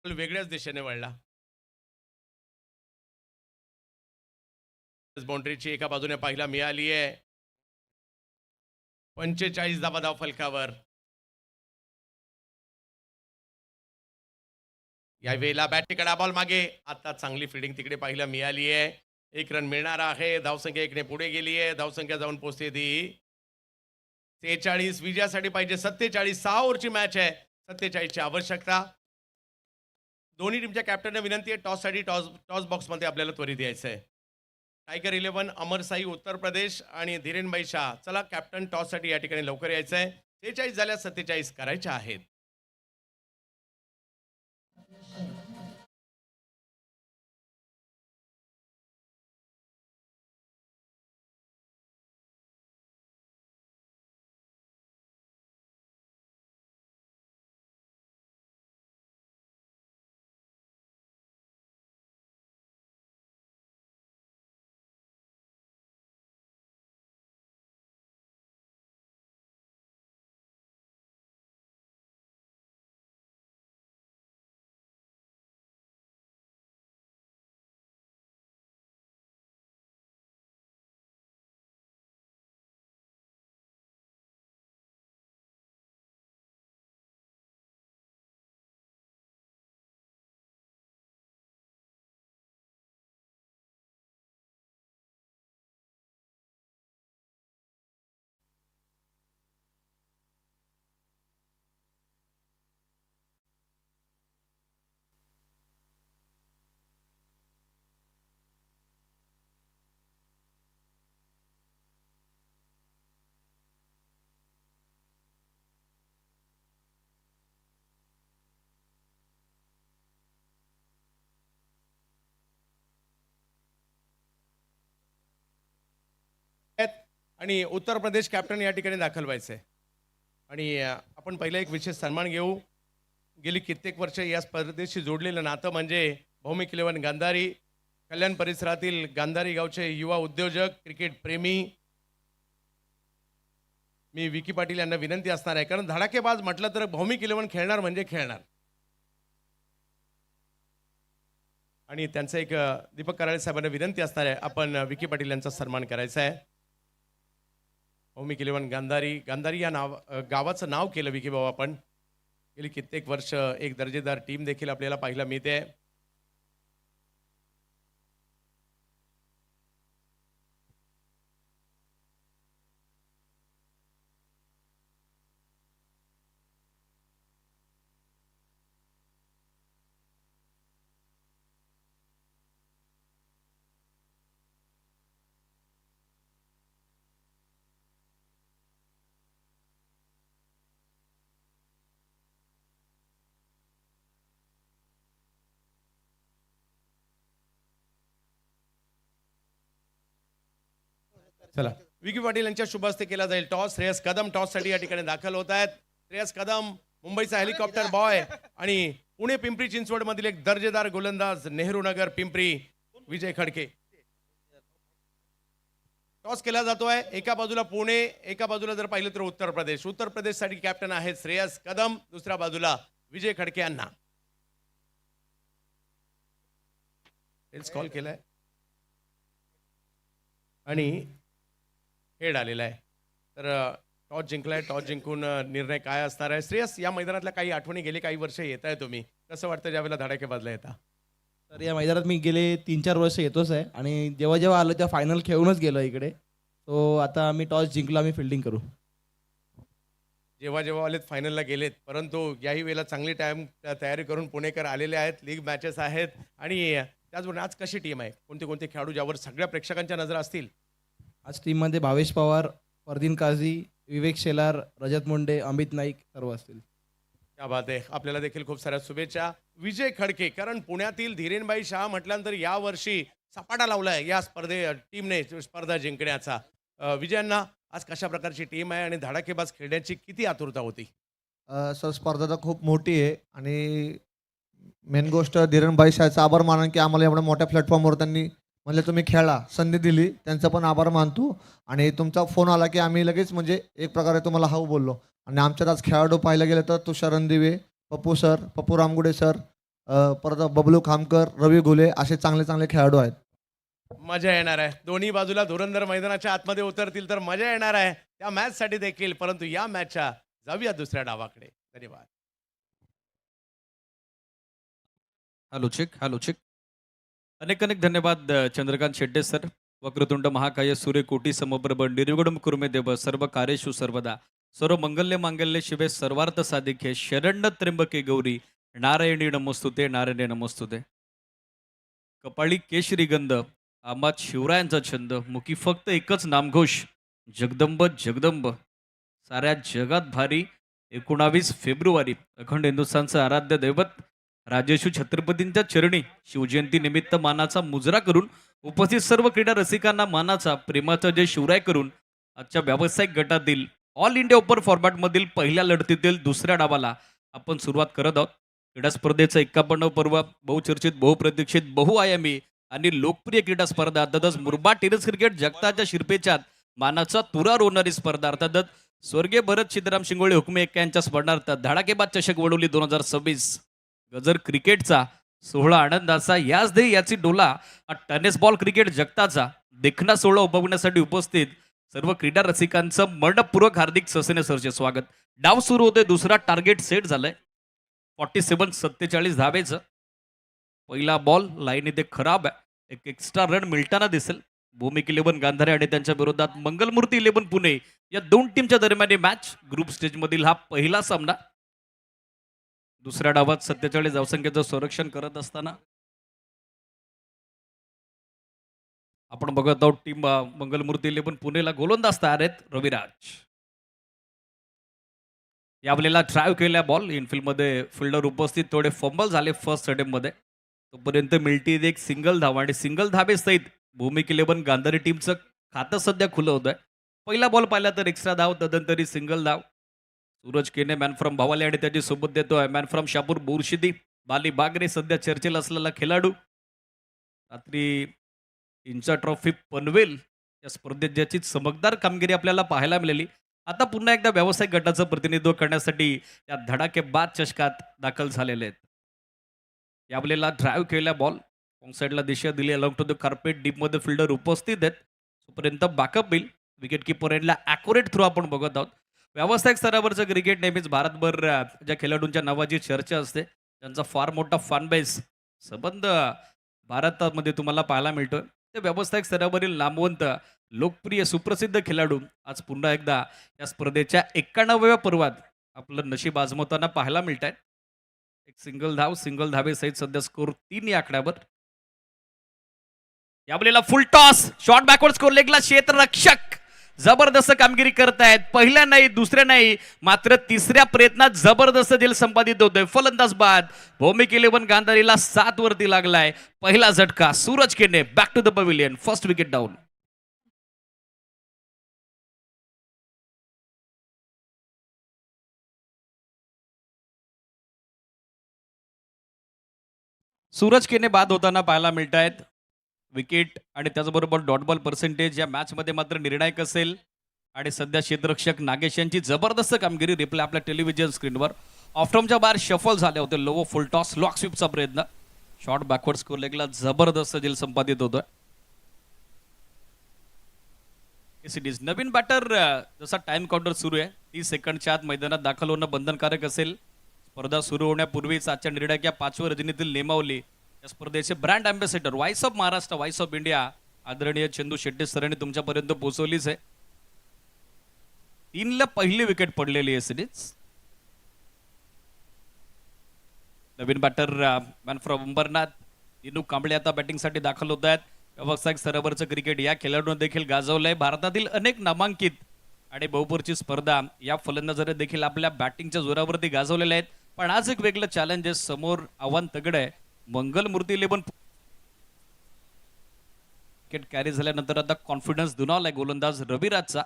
S1: वेगळ्याच दिशेने वळला. बाउंड्रीची एका बाजूने पाहायला मिळाली आहे. 45 धावा धाव फलकावर. या वेळेला बॅटकडा बॉल मागे. आता चांगली फिल्डिंग तिकडे पाहायला मिळाली आहे. 1 रन मिळणार आहे. धावसंख्या इकडे पुढे गेली आहे. धावसंख्या जाऊन पोहोचते ती 46. विजयासाठी पाहिजे 47. 6 ओव्हरची मॅच आहे. 47 ची आवश्यकता. दोन्ही टीमच्या कॅप्टनने विनंती आहे टॉस बॉक्समध्ये आपल्याला त्वरित यायचं आहे. टायगर 11 अमर साई उत्तर प्रदेश आणि धीरेनभाई शाह. चला कॅप्टन टॉससाठी या ठिकाणी लवकर यायचं आहे. 46 झाल्या 47 करायच्या आहेत. आणि उत्तर प्रदेश कॅप्टन या ठिकाणी दाखल व्हायचे आणि आपण पहिला एक विशेष सन्मान घेऊ. गेली कित्येक वर्ष या स्पर्धेशी जोडलेलं नातं म्हणजे भौमिक इलेव्हन गांधारी, कल्याण परिसरातील गांधारी गावचे युवा उद्योजक, क्रिकेट प्रेमी. मी विकी पाटील यांना विनंती असणार आहे, कारण धडाकेबाज म्हटलं तर भौमिक इलेव्हन खेळणार म्हणजे खेळणार. आणि त्यांचं एक दीपक कराळे साहेबांना विनंती असणार आहे, आपण विकी पाटील यांचा सन्मान करायचा आहे. भौमिक इलेव्हन गांधारी, गांधारी या गावाचं नाव केलं विकी भाऊ आपण. गेली कित्येक वर्ष एक दर्जेदार टीम देखील आपल्याला पाहायला मिळते. चला, विकी पाटील यांच्या शुभ हस्ते केला जाईल टॉस. श्रेयस कदम टॉस साठी या ठिकाणी दाखल होत आहेत. श्रेयस कदम मुंबईचा हेलिकॉप्टर बॉय आणि पुणे पिंपरी चिंचवड मधील एक दर्जेदार गोलंदाज, नेहरू नगर पिंपरी, विजय खडके. टॉस केला जातोय. एका बाजूला पुणे, एका बाजूला जर पाहिलं तर उत्तर प्रदेश. उत्तर प्रदेश साठी कॅप्टन आहेत श्रेयस कदम, दुसऱ्या बाजूला विजय खडके यांना कॉल केलाय आणि हेड आलेला आहे. तर टॉस जिंकलाय. टॉस जिंकून निर्णय काय असणार आहे? श्रेयस, या मैदानातल्या काही आठवणी गेली काही वर्ष येत आहे तुम्ही, कसं वाटतं ज्यावेळेला धडाकेबाजला येता?
S2: तर या मैदानात मी गेले 3-4 वर्ष येतोच आहे आणि जेव्हा जेव्हा आलो तेव्हा फायनल खेळूनच गेलो इकडे. तो आता आम्ही टॉस जिंकलो, आम्ही फिल्डिंग करू.
S1: जेव्हा जेव्हा आलेत फायनलला गेलेत, परंतु याही वेळेला चांगली तयारी करून पुणेकर आलेले आहेत. लीग मॅचेस आहेत आणि त्याचबरोबर आज कशी टीम आहे? कोणते कोणते खेळाडू ज्यावर सगळ्या प्रेक्षकांच्या नजर असतील?
S2: आज टीममध्ये भावेश पवार, फरदीन काझी, विवेक शेलार, रजत मुंडे, अमित नाईक सर्व असतील.
S1: क्या बात आहे. आपल्याला देखील खूप साऱ्या शुभेच्छा. विजय खडके, कारण पुण्यातील धीरेनबाई शाह म्हटल्यानंतर यावर्षी सपाटा लावलाय या टीमने स्पर्धा जिंकण्याचा. विजयांना आज कशा प्रकारची टीम आहे आणि धडाकेबाज खेळण्याची किती आतुरता होती?
S3: सर, स्पर्धा तर खूप मोठी आहे आणि मेन गोष्ट धीरणबाई शाहचा आभार मानन की आम्हाला एवढ्या मोठ्या प्लॅटफॉर्मवर त्यांनी म्हणले तुम्ही खेळा, संधी दिली, त्यांचा पण आभार मानतो. आणि तुमचा फोन आला की आम्ही लगेच म्हणजे एक प्रकारे तुम्हाला हाऊ बोललो. आणि आमच्यात आज खेळाडू पाहायला गेलं तर तुषार रणदिवे, पप्पू सर, पप्पू रामगुडे सर, परत बबलू खामकर, रवी घुले असे चांगले चांगले खेळाडू आहेत.
S1: मजा येणार आहे. दोन्ही बाजूला धुरंधर मैदानाच्या आतमध्ये उतरतील तर मजा येणार आहे त्या मॅच साठी देखील. परंतु या मॅचच्या जाऊया दुसऱ्या डावाकडे. धन्यवाद.
S4: Hello check. अनेक अनेक धन्यवाद चंद्रकांत शेट्टे सर. वक्रतुंड महाकाय सूर्यकोटी समप्रभ निर्विघ्नं कुरु मे देव सर्व कार्येषु सर्वदा सर्व मंगल्य मांगल्य शिवे सर्वार्थ साधिके शरण्य त्र्यंबके गौरी नारायणी नमोस्तुते नारायणी नमोस्तुते. कपाळी केशरी गंध, आंबात शिवरायांचा छंद, मुखी फक्त एकच नामघोष जगदंब जगदंब. साऱ्या जगात भारी 19 फेब्रुवारी अखंड हिंदुस्थानचं आराध्य दैवत राजेशू छत्रपतींच्या चरणी शिवजयंती निमित्त मानाचा मुजरा करून उपस्थित सर्व क्रीडा रसिकांना मानाचा प्रेमाचा जय शिवराय करून आजच्या व्यावसायिक गटातील ऑल इंडिया ओपन फॉर्मॅटमधील पहिल्या लढतीतील दुसऱ्या डावाला आपण सुरुवात करत आहोत. क्रीडा स्पर्धेचं 51 पर्व बहुचर्चित, बहुप्रतीक्षित, बहुआयामी आणि लोकप्रिय क्रीडा स्पर्धा अर्थातच मुरबा टेनिस क्रिकेट जगताच्या शिरपेच्यात मानाचा तुरा रोवणारी स्पर्धा अर्थातच स्वर्गीय भरत सिद्धराम शिंगोळे हुकमे एक्का यांच्या स्मरणार्थ धडाकेबाद चषक वडोली 2026 गजर क्रिकेटचा सोहळा आनंदाचा याच दे याची डोला हा टेनिस बॉल क्रिकेट जगताचा देखणा सोहळा उपभोगण्यासाठी उपस्थित सर्व क्रीडा रसिकांचं मनपूर्वक हार्दिक ससेने सरचे स्वागत. डाव सुरू होते. दुसरा टार्गेट सेट झालाय 47 धावेचं. पहिला बॉल लाईन इथे खराब आहे. एक एक्स्ट्रा रन मिळताना दिसेल. भूमिक इलेव्हन गांधारे आणि त्यांच्या विरोधात मंगलमूर्ती इलेव्हन पुणे या दोन टीमच्या दरम्यान मॅच. ग्रुप स्टेज मधील हा पहिला सामना. दुसऱ्या डावात 47 धावसंख्येचं संरक्षण करत असताना आपण बघत आहोत टीम मंगलमूर्ती इलेव्हन पुणेला गोलंदाज तयार आहेत रविराज. यावेळेला ट्राय केल्या बॉल इनफिल्ड मध्ये फिल्डर उपस्थित, थोडे फंबल झाले फर्स्ट अटेम्प्ट मध्ये. तोपर्यंत मिळती एक सिंगल धाव आणि सिंगल धाबे सहित भूमिक इलेव्हन गांधारी टीमचं खातं सध्या खुलं होत आहे. पहिला बॉल पाहिला तर एक्स्ट्रा धाव, तदनंतरी सिंगल धाव. सूरज केने मॅन फ्रॉम भवाले आणि त्याची सोबत देतोय मॅन फ्रॉम शापूर बुरशिदी बाली बागरे, सध्या चर्चेला असलेला खेळाडू. रात्री इंचा ट्रॉफी पनवेल या स्पर्धेत ज्याची चमकदार कामगिरी आपल्याला पाहायला मिळाली, आता पुन्हा एकदा व्यावसायिक गटाचं प्रतिनिधित्व करण्यासाठी या धडाकेबाद चषकात दाखल झालेले आहेत. यावेळेला ड्राईव्ह केलेला बॉल साईडला दिशा दिली, अलॉंग टू द कार्पेट डीपमध्ये फिल्डर उपस्थित आहेत. तोपर्यंत बॅकअप बिल विकेट किपर एंडला ॲक्युरेट थ्रो आपण बघत आहोत. व्यावसायिक स्तरावरचं क्रिकेट नेहमीच भारतभर ज्या खेळाडूंच्या नावाची चर्चा असते, त्यांचा फार मोठा फॅन बेस संबंध भारतामध्ये तुम्हाला पाहायला मिळतोय. ते व्यावसायिक स्तरावरील नामवंत लोकप्रिय सुप्रसिद्ध खेळाडू आज पुन्हा एकदा या स्पर्धेच्या 91व्या पर्वात आपलं नशीब आजमावताना पाहायला मिळत आहेत. एक सिंगल धावेसहित सध्या स्कोर 3 या आकड्यावर. यावेळेला full toss, short backward square लेगला क्षेत्ररक्षक जबरदस्त कामगिरी करतायत. पहिल्या नाही, दुसऱ्या नाही, मात्र तिसऱ्या प्रयत्नात जबरदस्त झेल संपादित होतोय. फलंदाज बाद भौमिक 11 गांधारीला 7 वरती लागलाय. पहिला झटका Suraj Kene, back to the pavilion, first wicket down. Suraj Kene बाद होताना पाहायला मिळत आहेत. विकेट आणि त्याचबरोबर डॉट बॉल पर्सेंटेज या मॅचमध्ये मात्र निर्णायक असेल. आणि सध्या क्षेत्ररक्षक नागेश यांची जबरदस्त कामगिरी रिप्ले आपल्या टेलिव्हिजन स्क्रीनवर. ऑफ्टॉमच्या बाहेर शफल झाले होते. लो फुल टॉस लॉक स्वीपचा प्रयत्न, शॉर्ट बॅकवर्ड स्कोर लेगला जबरदस्त झेल संपादित होतोय. नवीन बॅटर जसा टाइम काउंटर सुरू आहे, 30 सेकंडच्या आत मैदानात दाखल होणं बंधनकारक असेल. स्पर्धा सुरू होण्यापूर्वीच आजच्या निर्णायक या 5व्या रजनीतील नेमावली या स्पर्धेचे brand ambassador voice of Maharashtra, voice of India आदरणीय चंदू शेट्टी सरांनी तुमच्यापर्यंत पोहोचवलीच आहे. 3ला पहिली विकेट पडलेली आहे सिरीज. नवीन batter man from Ambernath Dinu Kamble आता बॅटिंगसाठी दाखल होत आहेत. व्यावसायिक स्तरावरचं क्रिकेट या खेळाडूंना देखील गाजवलंय. भारतातील अनेक नामांकित आणि बहुपर्ची स्पर्धा या फलंदाजांनी देखील आपल्या बॅटिंगच्या जोरावरती गाजवलेल्या आहेत. पण आज एक वेगळं चॅलेंज आहे समोर, आव्हान तगड आहे. मंगलमूर्ती 11 विकेट कॅरी झाल्यानंतर आता कॉन्फिडन्स दुणावलाय गोलंदाज रविराजचा.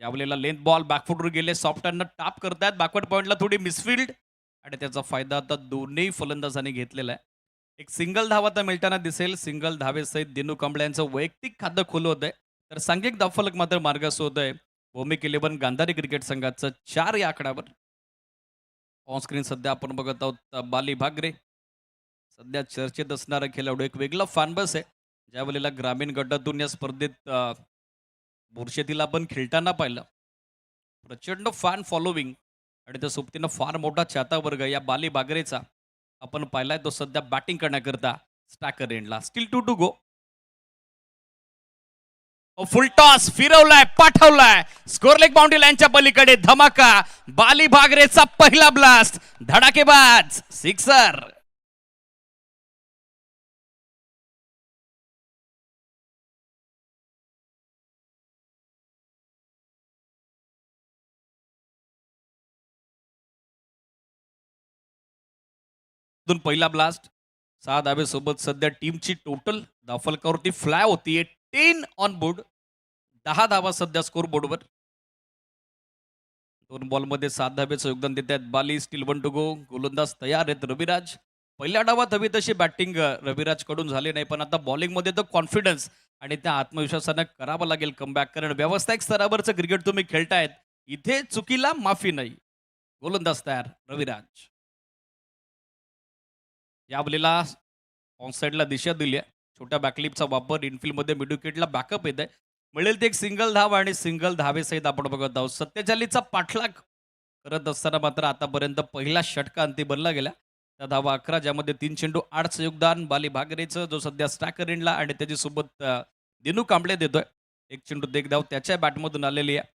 S4: यावेळेला लेंथ बॉल बॅकफुटवर गेले, सॉफ्टहँडनं टाप करतायत. बॅकवर्ड पॉइंटला थोडी मिसफिल्ड आणि त्याचा फायदा आता दोन्ही फलंदाजांनी घेतलेला आहे. एक सिंगल धाव आता मिळताना दिसेल. सिंगल धावेसहित दिनू कांबळे यांचं वैयक्तिक खातं खुलं होत आहे, तर सांघिक धावफलक मात्र मार्गास होत आहे. भौमिक 11 गांधारी क्रिकेट संघाचं 4 या आकड्यावर. ऑन स्क्रीन सध्या आपण बघत आहोत बाली बागरे, सध्या चर्चेत असणारा खेळाडू. एक वेगळा फॅनबस आहे. ज्या वेळेला ग्रामीण गटातून या स्पर्धेत बुरशेतीला आपण खेळताना पाहिलं, प्रचंड फॅन फॉलोविंग आणि त्या सोबतीनं फार मोठा चाहता वर्ग या बाली बागरेचा आपण पाहिलाय. तो सध्या बॅटिंग करण्याकरता स्टॅकर एंडला. Still 2 to go. Full toss फिरवलाय, पाठवलाय, स्कोर लेग बाउंड्री लाईनच्या पलीकडे धमाका. बाली बागरेचा पहिला ब्लास्ट, धडाकेबाज सिक्सर. पहिला ब्लास्ट 6 धावेसोबत सध्या टीमची टोटल धावफलकावरती फ्लाय होतीये 10 ऑन बोर्ड. 10 धावा सध्या स्कोर बोर्डवर. 2 बॉलमध्ये 7 धावेचं योगदान देत आहेत बाली. Steel 1 to go. गोलंदाज तयार आहेत रविराज. पहिल्या डावात हवी तशी बॅटिंग रविराज कडून झाली नाही, पण आता बॉलिंगमध्ये तर कॉन्फिडन्स आणि त्या आत्मविश्वासानं करावं लागेल कमबॅक. कारण व्यावसायिक स्तरावरचं क्रिकेट तुम्ही खेळतायत, इथे चुकीला माफी नाही. गोलंदाज तयार रविराज. यावेळेला ऑनसाईडला दिशा दिली आहे. छोट्या बॅकलिपचा वापर, इनफिल्डमध्ये मिड विकेटला बॅकअप येत आहे. मिळेल ते एक सिंगल धाव आणि सिंगल धावेसहित आपण बघत आहोत. 47चा पाठलाग करत असताना मात्र आतापर्यंत पहिला षटका अंती बनला गेला. त्या धावा 11, ज्यामध्ये 3 चेंडू 8चं योगदान बाली बागरेचं, जो सध्या स्टॅकर एंडला आणि त्याच्यासोबत दिनू कांबळे देतोय. 1 चेंडू 1 धाव त्याच्या बॅटमधून आलेली आहे.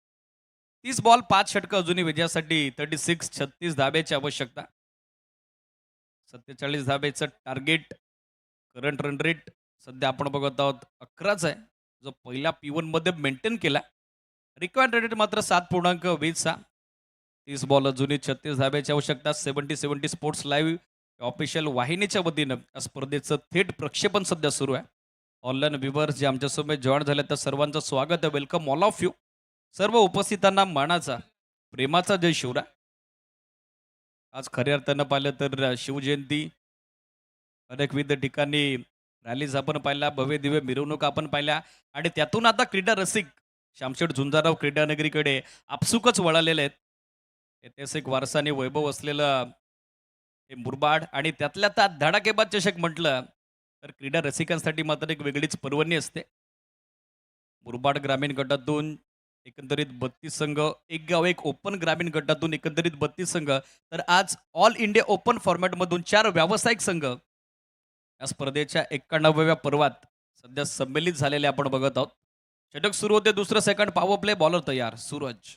S4: 30 बॉल 5 षटकं अजूनही विजयासाठी 36 धाब्याची आवश्यकता. 47 धाब्याचं टार्गेट. करंट रन रेट सध्या आपण बघत आहोत 11च आहे, जो पहिल्या P1 मध्ये मेंटेन केला. रिक्वायर्ड रेट मात्र 7.20. 30 बॉल अजूनही 36 धाब्याची आवश्यकता. 70 स्पोर्ट्स लाईव्ह ऑफिशियल वाहिनीच्या वतीनं या स्पर्धेचं थेट प्रक्षेपण सध्या सुरू आहे. ऑनलाईन व्ह्युअर्स जे आमच्यासोबत जॉईन झाले त्या सर्वांचं स्वागत आहे. Welcome all of you. सर्व उपस्थितांना मानाचा प्रेमाचा जय शिवराय. आज खऱ्या अर्थानं पाहिलं तर शिवजयंती अनेक विविध ठिकाणी रॅलीज आपण पाहिल्या, भव्य दिव्य मिरवणूक आपण पाहिल्या आणि त्यातून आता क्रीडा रसिक शामशेठ झुंजारराव क्रीडा नगरीकडे आपसुकच वळालेले आहेत. ऐतिहासिक वारसा आणि वैभव असलेलं हे मुरबाड आणि त्यातल्या त्यात धडाकेबाद चषक म्हटलं तर क्रीडा रसिकांसाठी मात्र एक वेगळीच पर्वणी असते. मुरबाड ग्रामीण गटातून एकंदरीत 32 संघ, एक गाव एक ओपन ग्रामीण गटातून एकंदरीत 32 संघ, तर आज ऑल इंडिया ओपन फॉर्मॅटमधून 4 व्यावसायिक संघ या स्पर्धेच्या 91व्या पर्वात सध्या संमेलित झालेले आपण बघत आहोत. षटक सुरू होते, दुसरं सेकंड पॉवर प्ले, बॉलर तयार सूरज.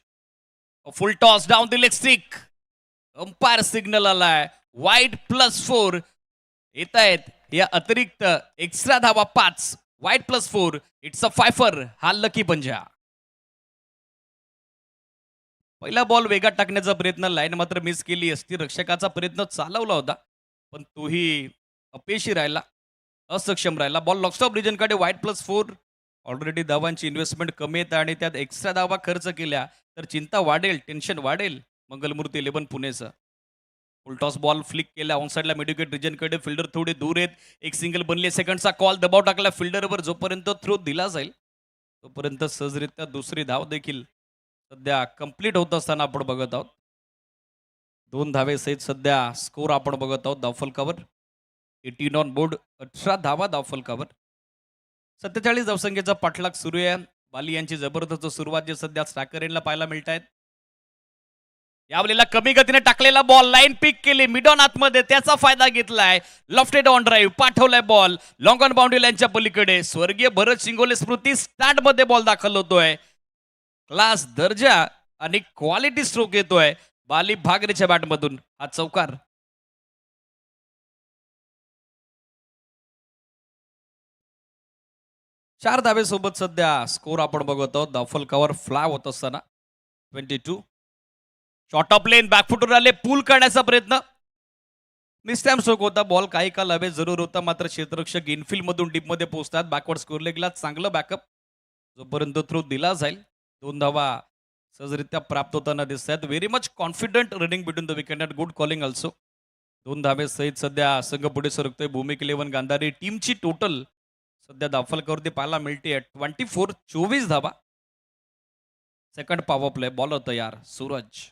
S4: फुल toss down the leg stick. Umpire signal आलाय, वाईट +4 येत आहेत. या अतिरिक्त एक्स्ट्रा धावा 5, वाईट +4, इट्स अ फायफर. हा लकी पंजा. पहिला बॉल वेगात टाकण्याचा प्रयत्न, लाईन मात्र मिस केली असती. रक्षकाचा प्रयत्न चालवला होता पण तोही अपयशी राहिला, असक्षम राहिला. बॉल लॉकस्टॉप रिजनकडे, वाईट +4. ऑलरेडी धावांची इन्व्हेस्टमेंट कमी येत आणि त्यात एक्स्ट्रा धावा खर्च केल्या तर चिंता वाढेल, टेन्शन वाढेल मंगलमूर्ती 11 पुणेचं. फुलटॉस बॉल फ्लिक केला ऑनसाइडला मिडविकेट रिजनकडे. फिल्डर थोडे दूर आहेत, एक सिंगल बनली. सेकंडचा कॉल, दबाव टाकला फिल्डरवर. जोपर्यंत थ्रो दिला जाईल तोपर्यंत सहजरित्या दुसरी धाव देखील सध्या कंप्लीट होत असताना आपण बघत आहोत. 2 धावेसहित सध्या स्कोर आपण बघत आहोत. धावफलकावर 18 ऑन बोर्ड, 18 धावा धावफलकावर. 47 धावसंख्येचा पाठलाग सुरू आहे. बाली यांची जबरदस्त सुरुवात जे सध्या स्ट्रायकर एंडला पाहायला मिळत आहेत. यावेळेला कमी गतीने टाकलेला बॉल, लाईन पिक केली, मिड ऑन आतमध्ये, त्याचा फायदा घेतलाय. लॉफ्टेड ऑन ड्राईव्ह, पाठवलाय बॉल लॉंग ऑन बाउंड्री लाईनच्या पलीकडे. स्वर्गीय भरत शिंगोले स्मृती स्टँड मध्ये बॉल दाखल होतोय. क्लास, दर्जा आणि क्वालिटी स्ट्रोक येतोय बाली भागरेच्या बॅटमधून. हा चौकार. चार धावेसोबत सध्या स्कोर आपण बघत आहोत. धावफलकावर फ्लाय होत असताना 22. शॉर्ट ऑफ लेन, बॅकफुटवर आले, पूल करण्याचा प्रयत्न. मिसटाइम स्ट्रोक होता. बॉल काही काल हवे जरूर होता, मात्र क्षेत्ररक्षक इनफिल्ड मधून डीप मध्ये पोहोचतात. बॅकवर्ड स्कोर लेगला चांगलं बॅकअप. जोपर्यंत थ्रो दिला जाईल 2 धावा सहजरित्या प्राप्त होताना दिसत आहेत. Very much confident running between the wicket and good calling also. 2 धावे सहित सध्या संघ पुढे सरकतोय. भूमिक 11 गांधारी टीमची टोटल सध्या धावफलकावरती पाहायला मिळते 24, 24 धावा. सेकंड पॉवर प्ले, बॉलर तयार सूरज.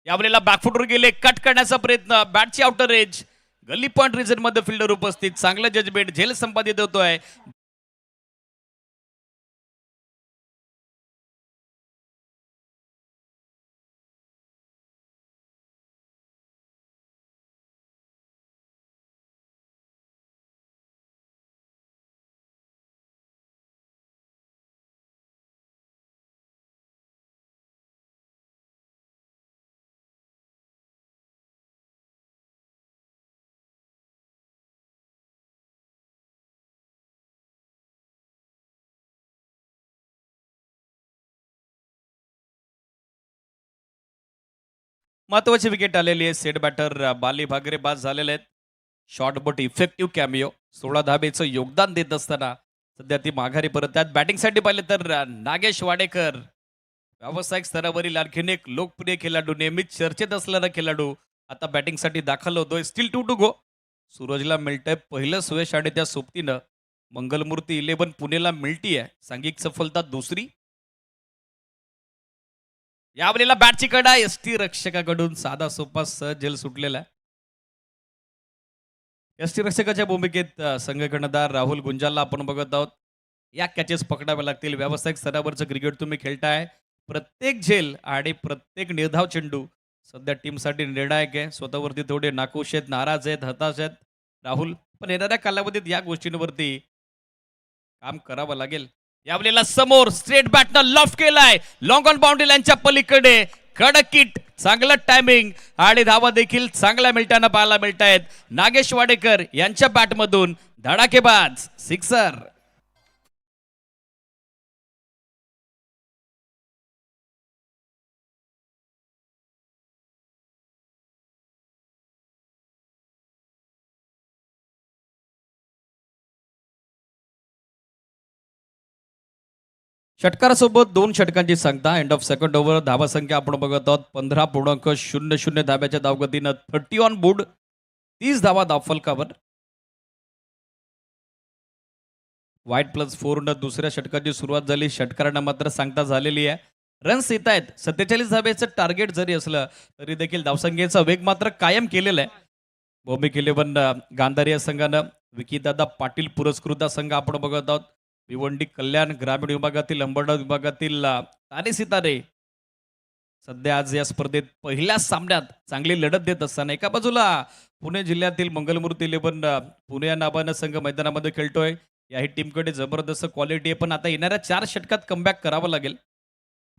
S4: यावेळेला बॅकफुटवर गेले, कट करण्याचा प्रयत्न, बॅटची आउटर एज, गल्ली पॉइंट रिजन मध्ये फिल्डर उपस्थित. चांगलं जजमेंट, झेल संपादित होतोय. महत्वाची विकेट आलेली आहे. सेट बॅटर बाली भागरे बाद झालेले आहेत. शॉर्ट बट इफेक्टिव्ह कॅमिओ, 16 धाबेचं योगदान देत असताना सध्या ती माघारी परत आहेत. बॅटिंगसाठी पाहिले तर नागेश वाडेकर, व्यावसायिक स्तरावरील आणखीन एक लोकप्रिय खेळाडू, नेहमीच चर्चेत असलेला खेळाडू, आता बॅटिंगसाठी दाखल होतोय. Still 2 to go. सूरजला मिळतंय पहिलं सुयश आणि त्या सोबतीनं मंगलमूर्ती 11 पुणेला मिळतीये सांघिक सफलता दुसरी. यावेळेला बॅटची कडा, एसटी रक्षकाकडून साधा सोपा सहज झेल सुटलेला आहे. एसटी रक्षकाच्या भूमिकेत संघ कर्णधार राहुल गुंजालला आपण बघत आहोत. या कॅचेस पकडाव्या लागतील. व्यावसायिक स्तरावरचं क्रिकेट तुम्ही खेळताय. प्रत्येक झेल आणि प्रत्येक निर्धाव चेंडू सध्या टीमसाठी निर्णायक आहे. स्वतःवरती थोडे नाखुश आहेत, नाराज आहेत, हताश आहेत राहुल, पण येणाऱ्या कालावधीत या गोष्टींवरती काम करावं लागेल. यावेळेला समोर स्ट्रेट बॅटनं लॉफ्ट केलाय, लॉंग ऑन बाउंड्री लाईनच्या पलीकडे, कडक किट, चांगलं टायमिंग आणि धावा देखील चांगल्या मिळताना पाहायला मिळत आहेत. नागेश वाडेकर यांच्या बॅटमधून धडाकेबाज सिक्सर. षटकारासोबत 2 षटकांची सांगता. End of second over. धावा संख्या आपण बघत आहोत 15.00 धाब्याच्या धावगतीनं 30 ऑन बोर्ड. 30 धावा धावफलकावर. वाईट +4 न दुसऱ्या षटकाची सुरुवात झाली. षटकारांना मात्र सांगता झालेली आहे. रन्स येत आहेत. 47 धाब्याचं टार्गेट जरी असलं तरी देखील धावसंख्येचा वेग मात्र कायम केलेला आहे. भौमिक 11 गांधारी या संघानं विकीदादा पाटील पुरस्कृत संघ आपण बघत आहोत. भिवंडी कल्याण ग्रामीण विभागातील अंबरनाथ विभागातील तारे सितारे सध्या आज या स्पर्धेत पहिल्या सामन्यात चांगली लढत देत असताना एका बाजूला पुणे जिल्ह्यातील मंगलमूर्ती 11 पुणे या नावानं संघ मैदानामध्ये खेळतोय. याही टीमकडे जबरदस्त क्वालिटी आहे, पण आता येणाऱ्या 4 षटकात कमबॅक करावं लागेल.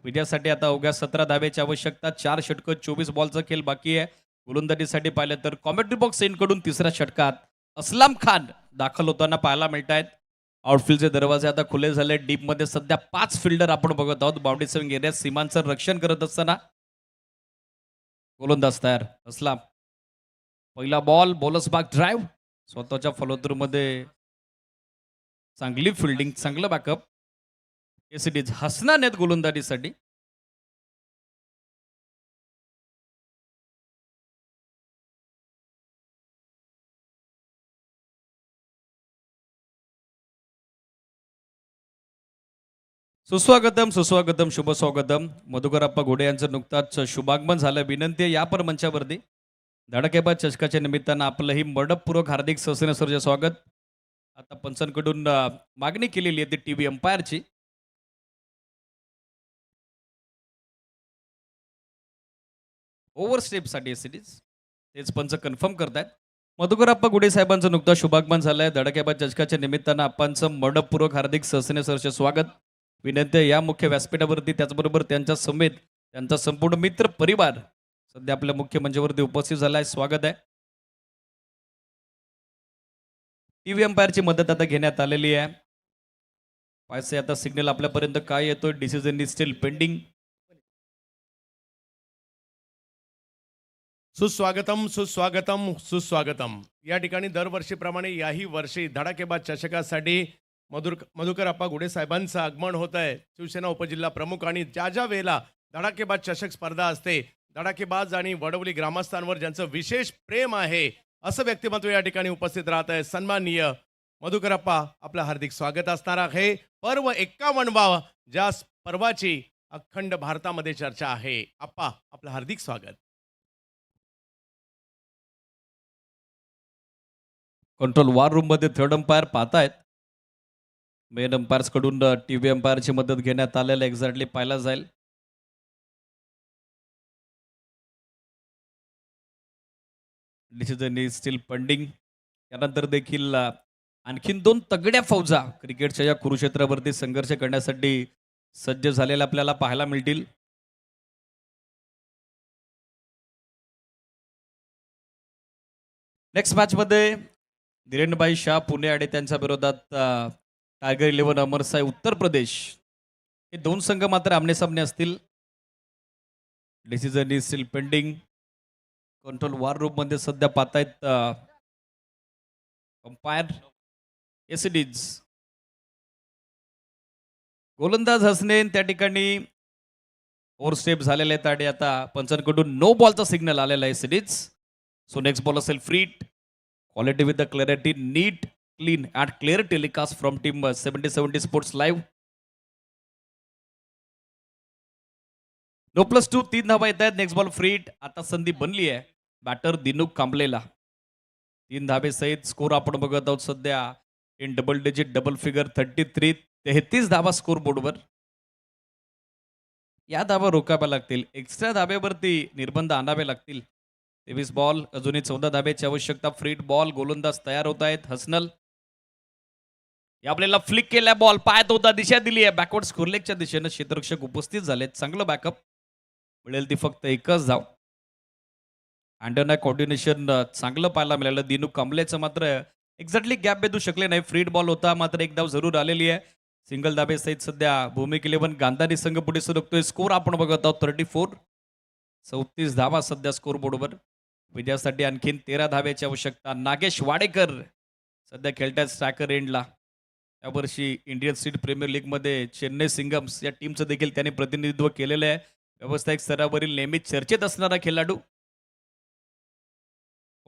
S4: विजयासाठी आता अवघ्या 17 धाब्याची आवश्यकता. 4 षटकं 24 बॉलचा खेळ बाकी आहे. गोलंदाजीसाठी पाहिलं तर कॉमेंट्री बॉक्स कडून तिसऱ्या षटकात असलम खान दाखल होताना पाहायला मिळत आहेत. आउटफील्डचे दरवाजे आता खुले झाले. डीपमध्ये सध्या 5 फिल्डर आपण बघत आहोत. बाउंड्री सेविंग एरियात सीमांचं रक्षण करत असताना गोलंदाज तयार. असलाम पहिला बॉल बॉलर्स बॅक ड्राईव्ह. स्वतःच्या फॉलोथ्रूमध्ये चांगली फिल्डिंग, चांगलं बॅकअप. एसीडीज हसणार नाहीत गोलंदाजीसाठी. सुस्वागतम सुस्वागतम शुभ स्वागतम. मधुकरप्पा घोडे यांचं नुकताच शुभागमन झालं. विनंती आहे या पर मंचावरती धडाकेबाज चषकाच्या निमित्तानं आपलंही मडपूर्वक हार्दिक सहस्र स्वागत. आता पंचांकडून मागणी केलेली आहे ती टीव्ही अंपायरची. ओव्हरस्टेपसाठी सिरीज तेच पंच कन्फर्म करतायत. मधुकरप्पा गुडे साहेबांचं नुकतं शुभागमन झालंय. धडाकेबाज चषकाच्या निमित्तानं आपणचं मनपूर्वक हार्दिक सहस्र स्वागत. विनंती आहे या मुख्य व्यासपीठावरती त्याचबरोबर त्यांच्या समेत त्यांचा संपूर्ण मित्र परिवार सध्या आपल्या मुख्य मंचावरती उपस्थित झालाय. स्वागत आहे. टीव्ही अंपायरची मदत आता घेण्यात आलेली आहे. पायसे आता सिग्नल आपल्यापर्यंत काय येतोय. Decision is still pending.
S1: सुस्वागतम सुस्वागतम सुस्वागतम. या ठिकाणी दरवर्षीप्रमाणे याही वर्षी धडाकेबाज चषकासाठी मधुकरप्पा गुडे साहेबांचं आगमन होत आहे. शिवसेना उपजिल्हा प्रमुख आणि ज्या ज्या वेळेला धडाकेबाज चषक स्पर्धा असते, धडाकेबाज आणि वडवली ग्रामस्थांवर ज्यांचं विशेष प्रेम आहे असं व्यक्तिमत्व या ठिकाणी उपस्थित राहत आहे. सन्माननीय मधुकरप्पा, आपलं हार्दिक स्वागत असणार आहे. पर्व 51 ज्या पर्वाची अखंड भारतामध्ये चर्चा आहे. आप्पा, आपलं हार्दिक स्वागत.
S4: कंट्रोल वॉर रूम मध्ये थर्ड अंपायर पाहतायत. मेन अंपायर्स कडून टीव्ही अंपायरची मदत घेण्यात आलेलं एक्झॅक्टली पाहायला जाईल. Decision is still pending. त्यानंतर देखील आणखीन 2 तगड्या फौजा क्रिकेटच्या या कुरुक्षेत्रावरती संघर्ष करण्यासाठी सज्ज झालेल्या आपल्याला पाहायला मिळतील. नेक्स्ट मॅच मध्ये धीरेनभाई शाह पुणे आणि त्यांच्या विरोधात टायगर 11 अमरसाई उत्तर प्रदेश. हे 2 संघ मात्र आमनेसामने असतील. Decision is still pending. Control war room मध्ये सध्या पाहतायत अंपायर एसीडीज. गोलंदाज हसनेन त्या ठिकाणी ओव्हरस्टेप झालेले आहेत आणि आता पंचांकडून नो बॉलचा सिग्नल आलेला आहे एसीडीज. सो नेक्स्ट बॉल असेल free. Quality with the clarity, neat, clean and clear telecast from team 70-70 sports live. No +2 3 धावा येत आहेत. Next ball free. आता संधी बनली आहे बॅटर दिनू कांबलेला. 3 धाबे सहित स्कोर आपण बघत आहोत सध्या in double digit double figure 33 धावा स्कोर बोर्डवर. या धावा रोखाव्या लागतील. एक्स्ट्रा धाब्यावरती निर्बंध आणावे लागतील. 23 बॉल अजूनही 14 धाब्याची आवश्यकता. फ्रीट बॉल. गोलंदाज तयार होत आहेत. हसनल या आपल्याला फ्लिक केल्या बॉल पायात होता. दिशा दिली आहे बॅकवर्ड स्कोरलेगच्या दिशेनं. क्षेत्ररक्षक उपस्थित झालेत. चांगलं बॅकअप. मिळेल ती फक्त एकच धाव. अँडरनाय कॉर्डिनेशन चांगलं पाहायला मिळालं. दिनू कांबलेचं मात्र एक्झॅक्टली गॅप बेधू शकले नाही. फ्रीट बॉल होता मात्र एक धाव जरूर आलेली आहे. सिंगल धाबे सहित सध्या भूमिक 11 गांधारी संघ पुढे सरकतोय. स्कोर आपण बघत आहोत 34. 34 धावा सध्या स्कोर बोर्डवर. विजयासाठी आणखीन 13 धाब्याची आवश्यकता. नागेश वाडेकर सध्या खेळतात स्ट्रायकर एंडला. यावर्षी इंडियन स्टेट प्रीमियर लीगमध्ये चेन्नई सिंगम्स या टीमचं देखील त्याने प्रतिनिधित्व केलेलं आहे. व्यावसायिक स्तरावरील नेहमीच चर्चेत असणारा खेळाडू.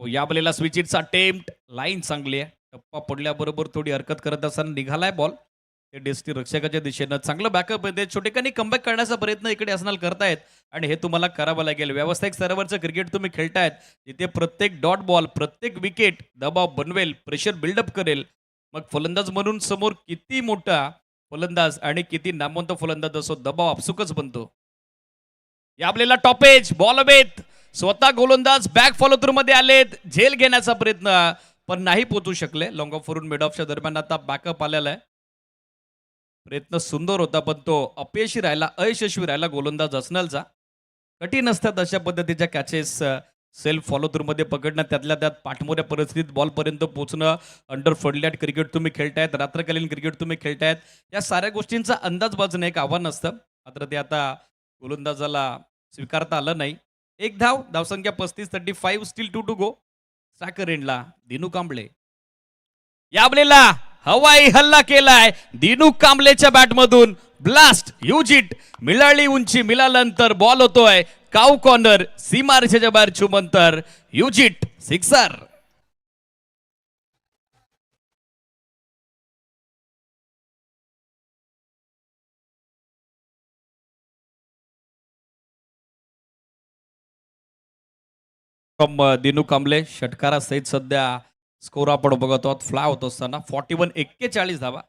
S4: हो, या बॉलला स्विच इटचा अटेम्प्ट, लाईन चांगली आहे. टप्पा पडल्याबरोबर थोडी हरकत करत असताना निघालाय बॉल. ते डेस्टी रक्षकाच्या दिशेनं चांगलं बॅकअप येते. छोटेखानी कमबॅक करण्याचा प्रयत्न इकडे असणार करतायत आणि हे तुम्हाला करावं लागेल. व्यावसायिक स्तरावरचं क्रिकेट तुम्ही खेळतायत तिथे प्रत्येक डॉट बॉल, प्रत्येक विकेट दबाव बनवेल, प्रेशर बिल्डअप करेल. मग फलंदाज म्हणून समोर किती मोठा फलंदाज आणि किती नामवंत फलंदाज असो, दबाव आपसुकच बनतो. या आपल्याला टॉपेज बॉल वेत स्वतः गोलंदाज बॅक फॉलो थ्रू मध्ये आलेत. झेल घेण्याचा प्रयत्न पण नाही पोहोचू शकले. लॉंग ऑफ वरून मिड ऑफच्या दरम्यान आता बॅकअप आलेला आहे. प्रयत्न सुंदर होता पण तो अपयशी राहिला, अयशस्वी राहिला गोलंदाज असनलचा. कठीण असतात अशा पद्धतीच्या कॅचेस सेल्फ फॉलो थ्रू मध्ये पकडणं, त्यातल्या त्यात पाठमोऱ्या परिस्थितीत बॉलपर्यंत पोहोचणं. अंडर फडलॅट क्रिकेट तुम्ही खेळतायत, रात्रकालीन क्रिकेट तुम्ही खेळतायत, या साऱ्या गोष्टींचा अंदाज बाजणं एक आव्हान असतं. मात्र ते आता गोलंदाजाला स्वीकारता आलं नाही. एक धाव, धावसंख्या 35-35, स्टील 2 टू गो. स्ट्रायकर एंडला दिनू कांबळे. याबलेला हवाई हल्ला केलाय दिनू कांबलेच्या बॅटमधून. ब्लास्ट युजिट, मिळाली उंची, मिळाल्यानंतर बॉल होतोय काऊ कॉर्नर, सीमारेषेच्या बाहेर छुमंतर. युजिट सिक्सर. दिनू कांबळे षटकारासहित सध्या स्कोर आपण बघत आहोत फ्लाय होत असताना. 41-41 धावा.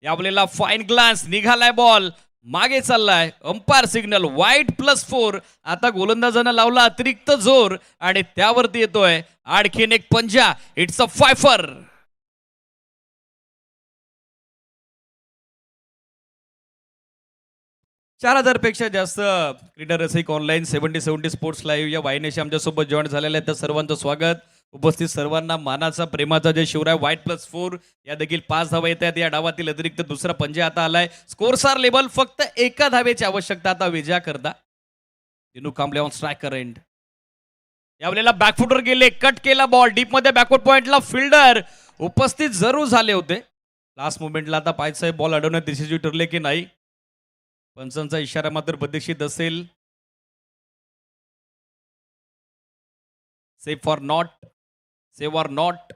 S4: यावलेला फाईन ग्लान्स, निघालाय बॉल, मागे चाललाय. अंपायर सिग्नल वाईट +4. आता गोलंदाजानं लावला अतिरिक्त जोर आणि त्यावरती येतोय आणखीन एक पंजा. It's a Pfeiffer. 4000 पेक्षा जास्त क्रीडा रसिक ऑनलाईन 70-70 स्पोर्ट्स लाईव्ह या वाहिनीशी आमच्यासोबत जॉईन झालेले आहेत. तर सर्वांचं स्वागत. उपस्थित सर्वांना मानाचा प्रेमाचा जय शिवराय. वाईट +4 या देखील 5 धावा येत आहेत. या डावातील अतिरिक्त दुसरा पंजा आता आलाय. स्कोरसार लेबल फक्त एका धावेची आवश्यकता आता विजया करता. Dinu Kamble on striker end. यावेळेला बॅकफुटर गेले, कट केला बॉल डीप मध्ये. बॅकवर्ड पॉइंटला फिल्डर उपस्थित जरूर झाले होते. लास्ट मोमेंटला आता पायसाहेब बॉल अडवण्यात यशस्वी ठरले की नाही, पंचांचा इशारा मात्र बदेक्षित असेल. Safe for not, save or not.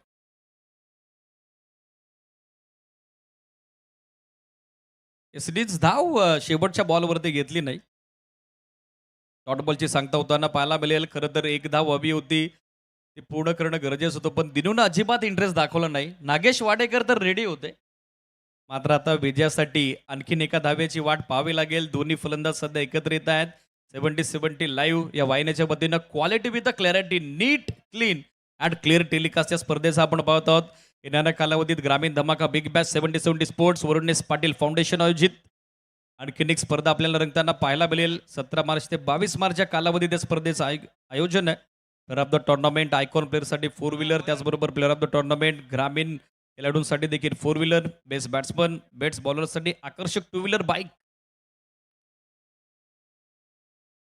S4: एसडीच धाव शेवटच्या बॉलवरती घेतली नाही. डॉट बॉलची सांगता होताना पाहायला मिळेल. खरं तर एक धाव हवी होती, ती पूर्ण करणं गरजेचं होतं, पण दिनूनं अजिबात इंटरेस्ट दाखवला नाही. नागेश वाडेकर तर रेडी होते. मात्र आता विजयासाठी आणखीन एका धावेची वाट पाहावी लागेल. दोन्ही फलंदाज सध्या एकत्र येत आहेत. 70-70 लाईव्ह या वाहिनीच्या वतीनं quality with a clarity, neat, clean and clear telecast या स्पर्धेचा आपण पाहत आहोत. येणाऱ्या कालावधीत ग्रामीण धमाका big bash 70-70 sports Varunesh Patil foundation आयोजित आणखीन एक स्पर्धा आपल्याला रंगताना पाहायला मिळेल. 17 मार्च ते 22 मार्च या कालावधीत या स्पर्धेचं आयोजन आहे. Player of the tournament icon प्लेअरसाठी 4 व्हीलर, त्याचबरोबर प्लेअर ऑफ द टुर्नामेंट ग्रामीण खेळाडूंसाठी देखील 4 व्हीलर, बेस्ट बॅट्समन, बेस्ट बॉलरसाठी आकर्षक 2 व्हीलर बाईक.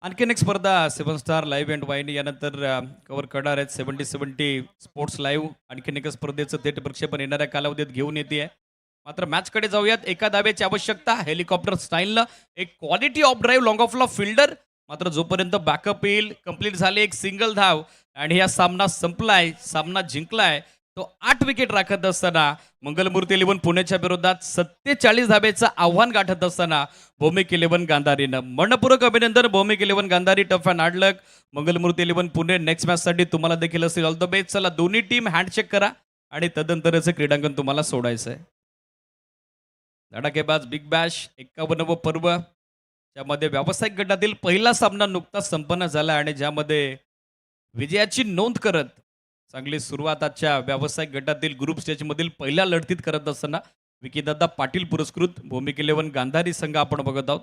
S4: आणखीन एक स्पर्धा 7 स्टार लाईव्ह इव्हेंट वाहिनी यानंतर कव्हर करणार आहेत. 70-70 स्पोर्ट्स लाईव्ह आणखीन एका स्पर्धेचं थेट प्रक्षेपण येणाऱ्या कालावधीत घेऊन येते. मात्र मॅचकडे जाऊयात. एका धावेची आवश्यकता. हेलिकॉप्टर स्टाईलनं एक क्वालिटी ऑफ ड्राईव्ह, लॉंग ऑफला फिल्डर. मात्र जोपर्यंत बॅकअप येईल, कंप्लीट झाले एक सिंगल धाव आणि हा सामना संपलाय, सामना जिंकलाय तो 8 विकेट राखत असताना. मंगलमूर्ती 11 पुण्याच्या विरोधात 47 धावेचं आव्हान गाठत असताना भौमिक 11 गांधारीनं. मनपूर्वक अभिनंदन Bhaumik 11 Gandhari. Tough and hard luck. Mangalmurti 11 Pune next मॅचसाठी तुम्हाला देखील असेल ऑल द बेस्ट. चला दोन्ही टीम हँडशेक करा आणि तदनंतरचं क्रीडांगण तुम्हाला सोडायचं आहे. धडाकेबाज बिग बॅश 51व पर्व, ज्यामध्ये व्यावसायिक गटातील पहिला सामना नुकताच संपन्न झाला आणि ज्यामध्ये विजयाची नोंद करत चांगली सुरुवात आजच्या व्यावसायिक गटातील ग्रुप स्टेजमधील पहिल्या लढतीत करत असताना विकीदादा पाटील पुरस्कृत भौमिक 11 गांधारी संघ आपण बघत आहोत.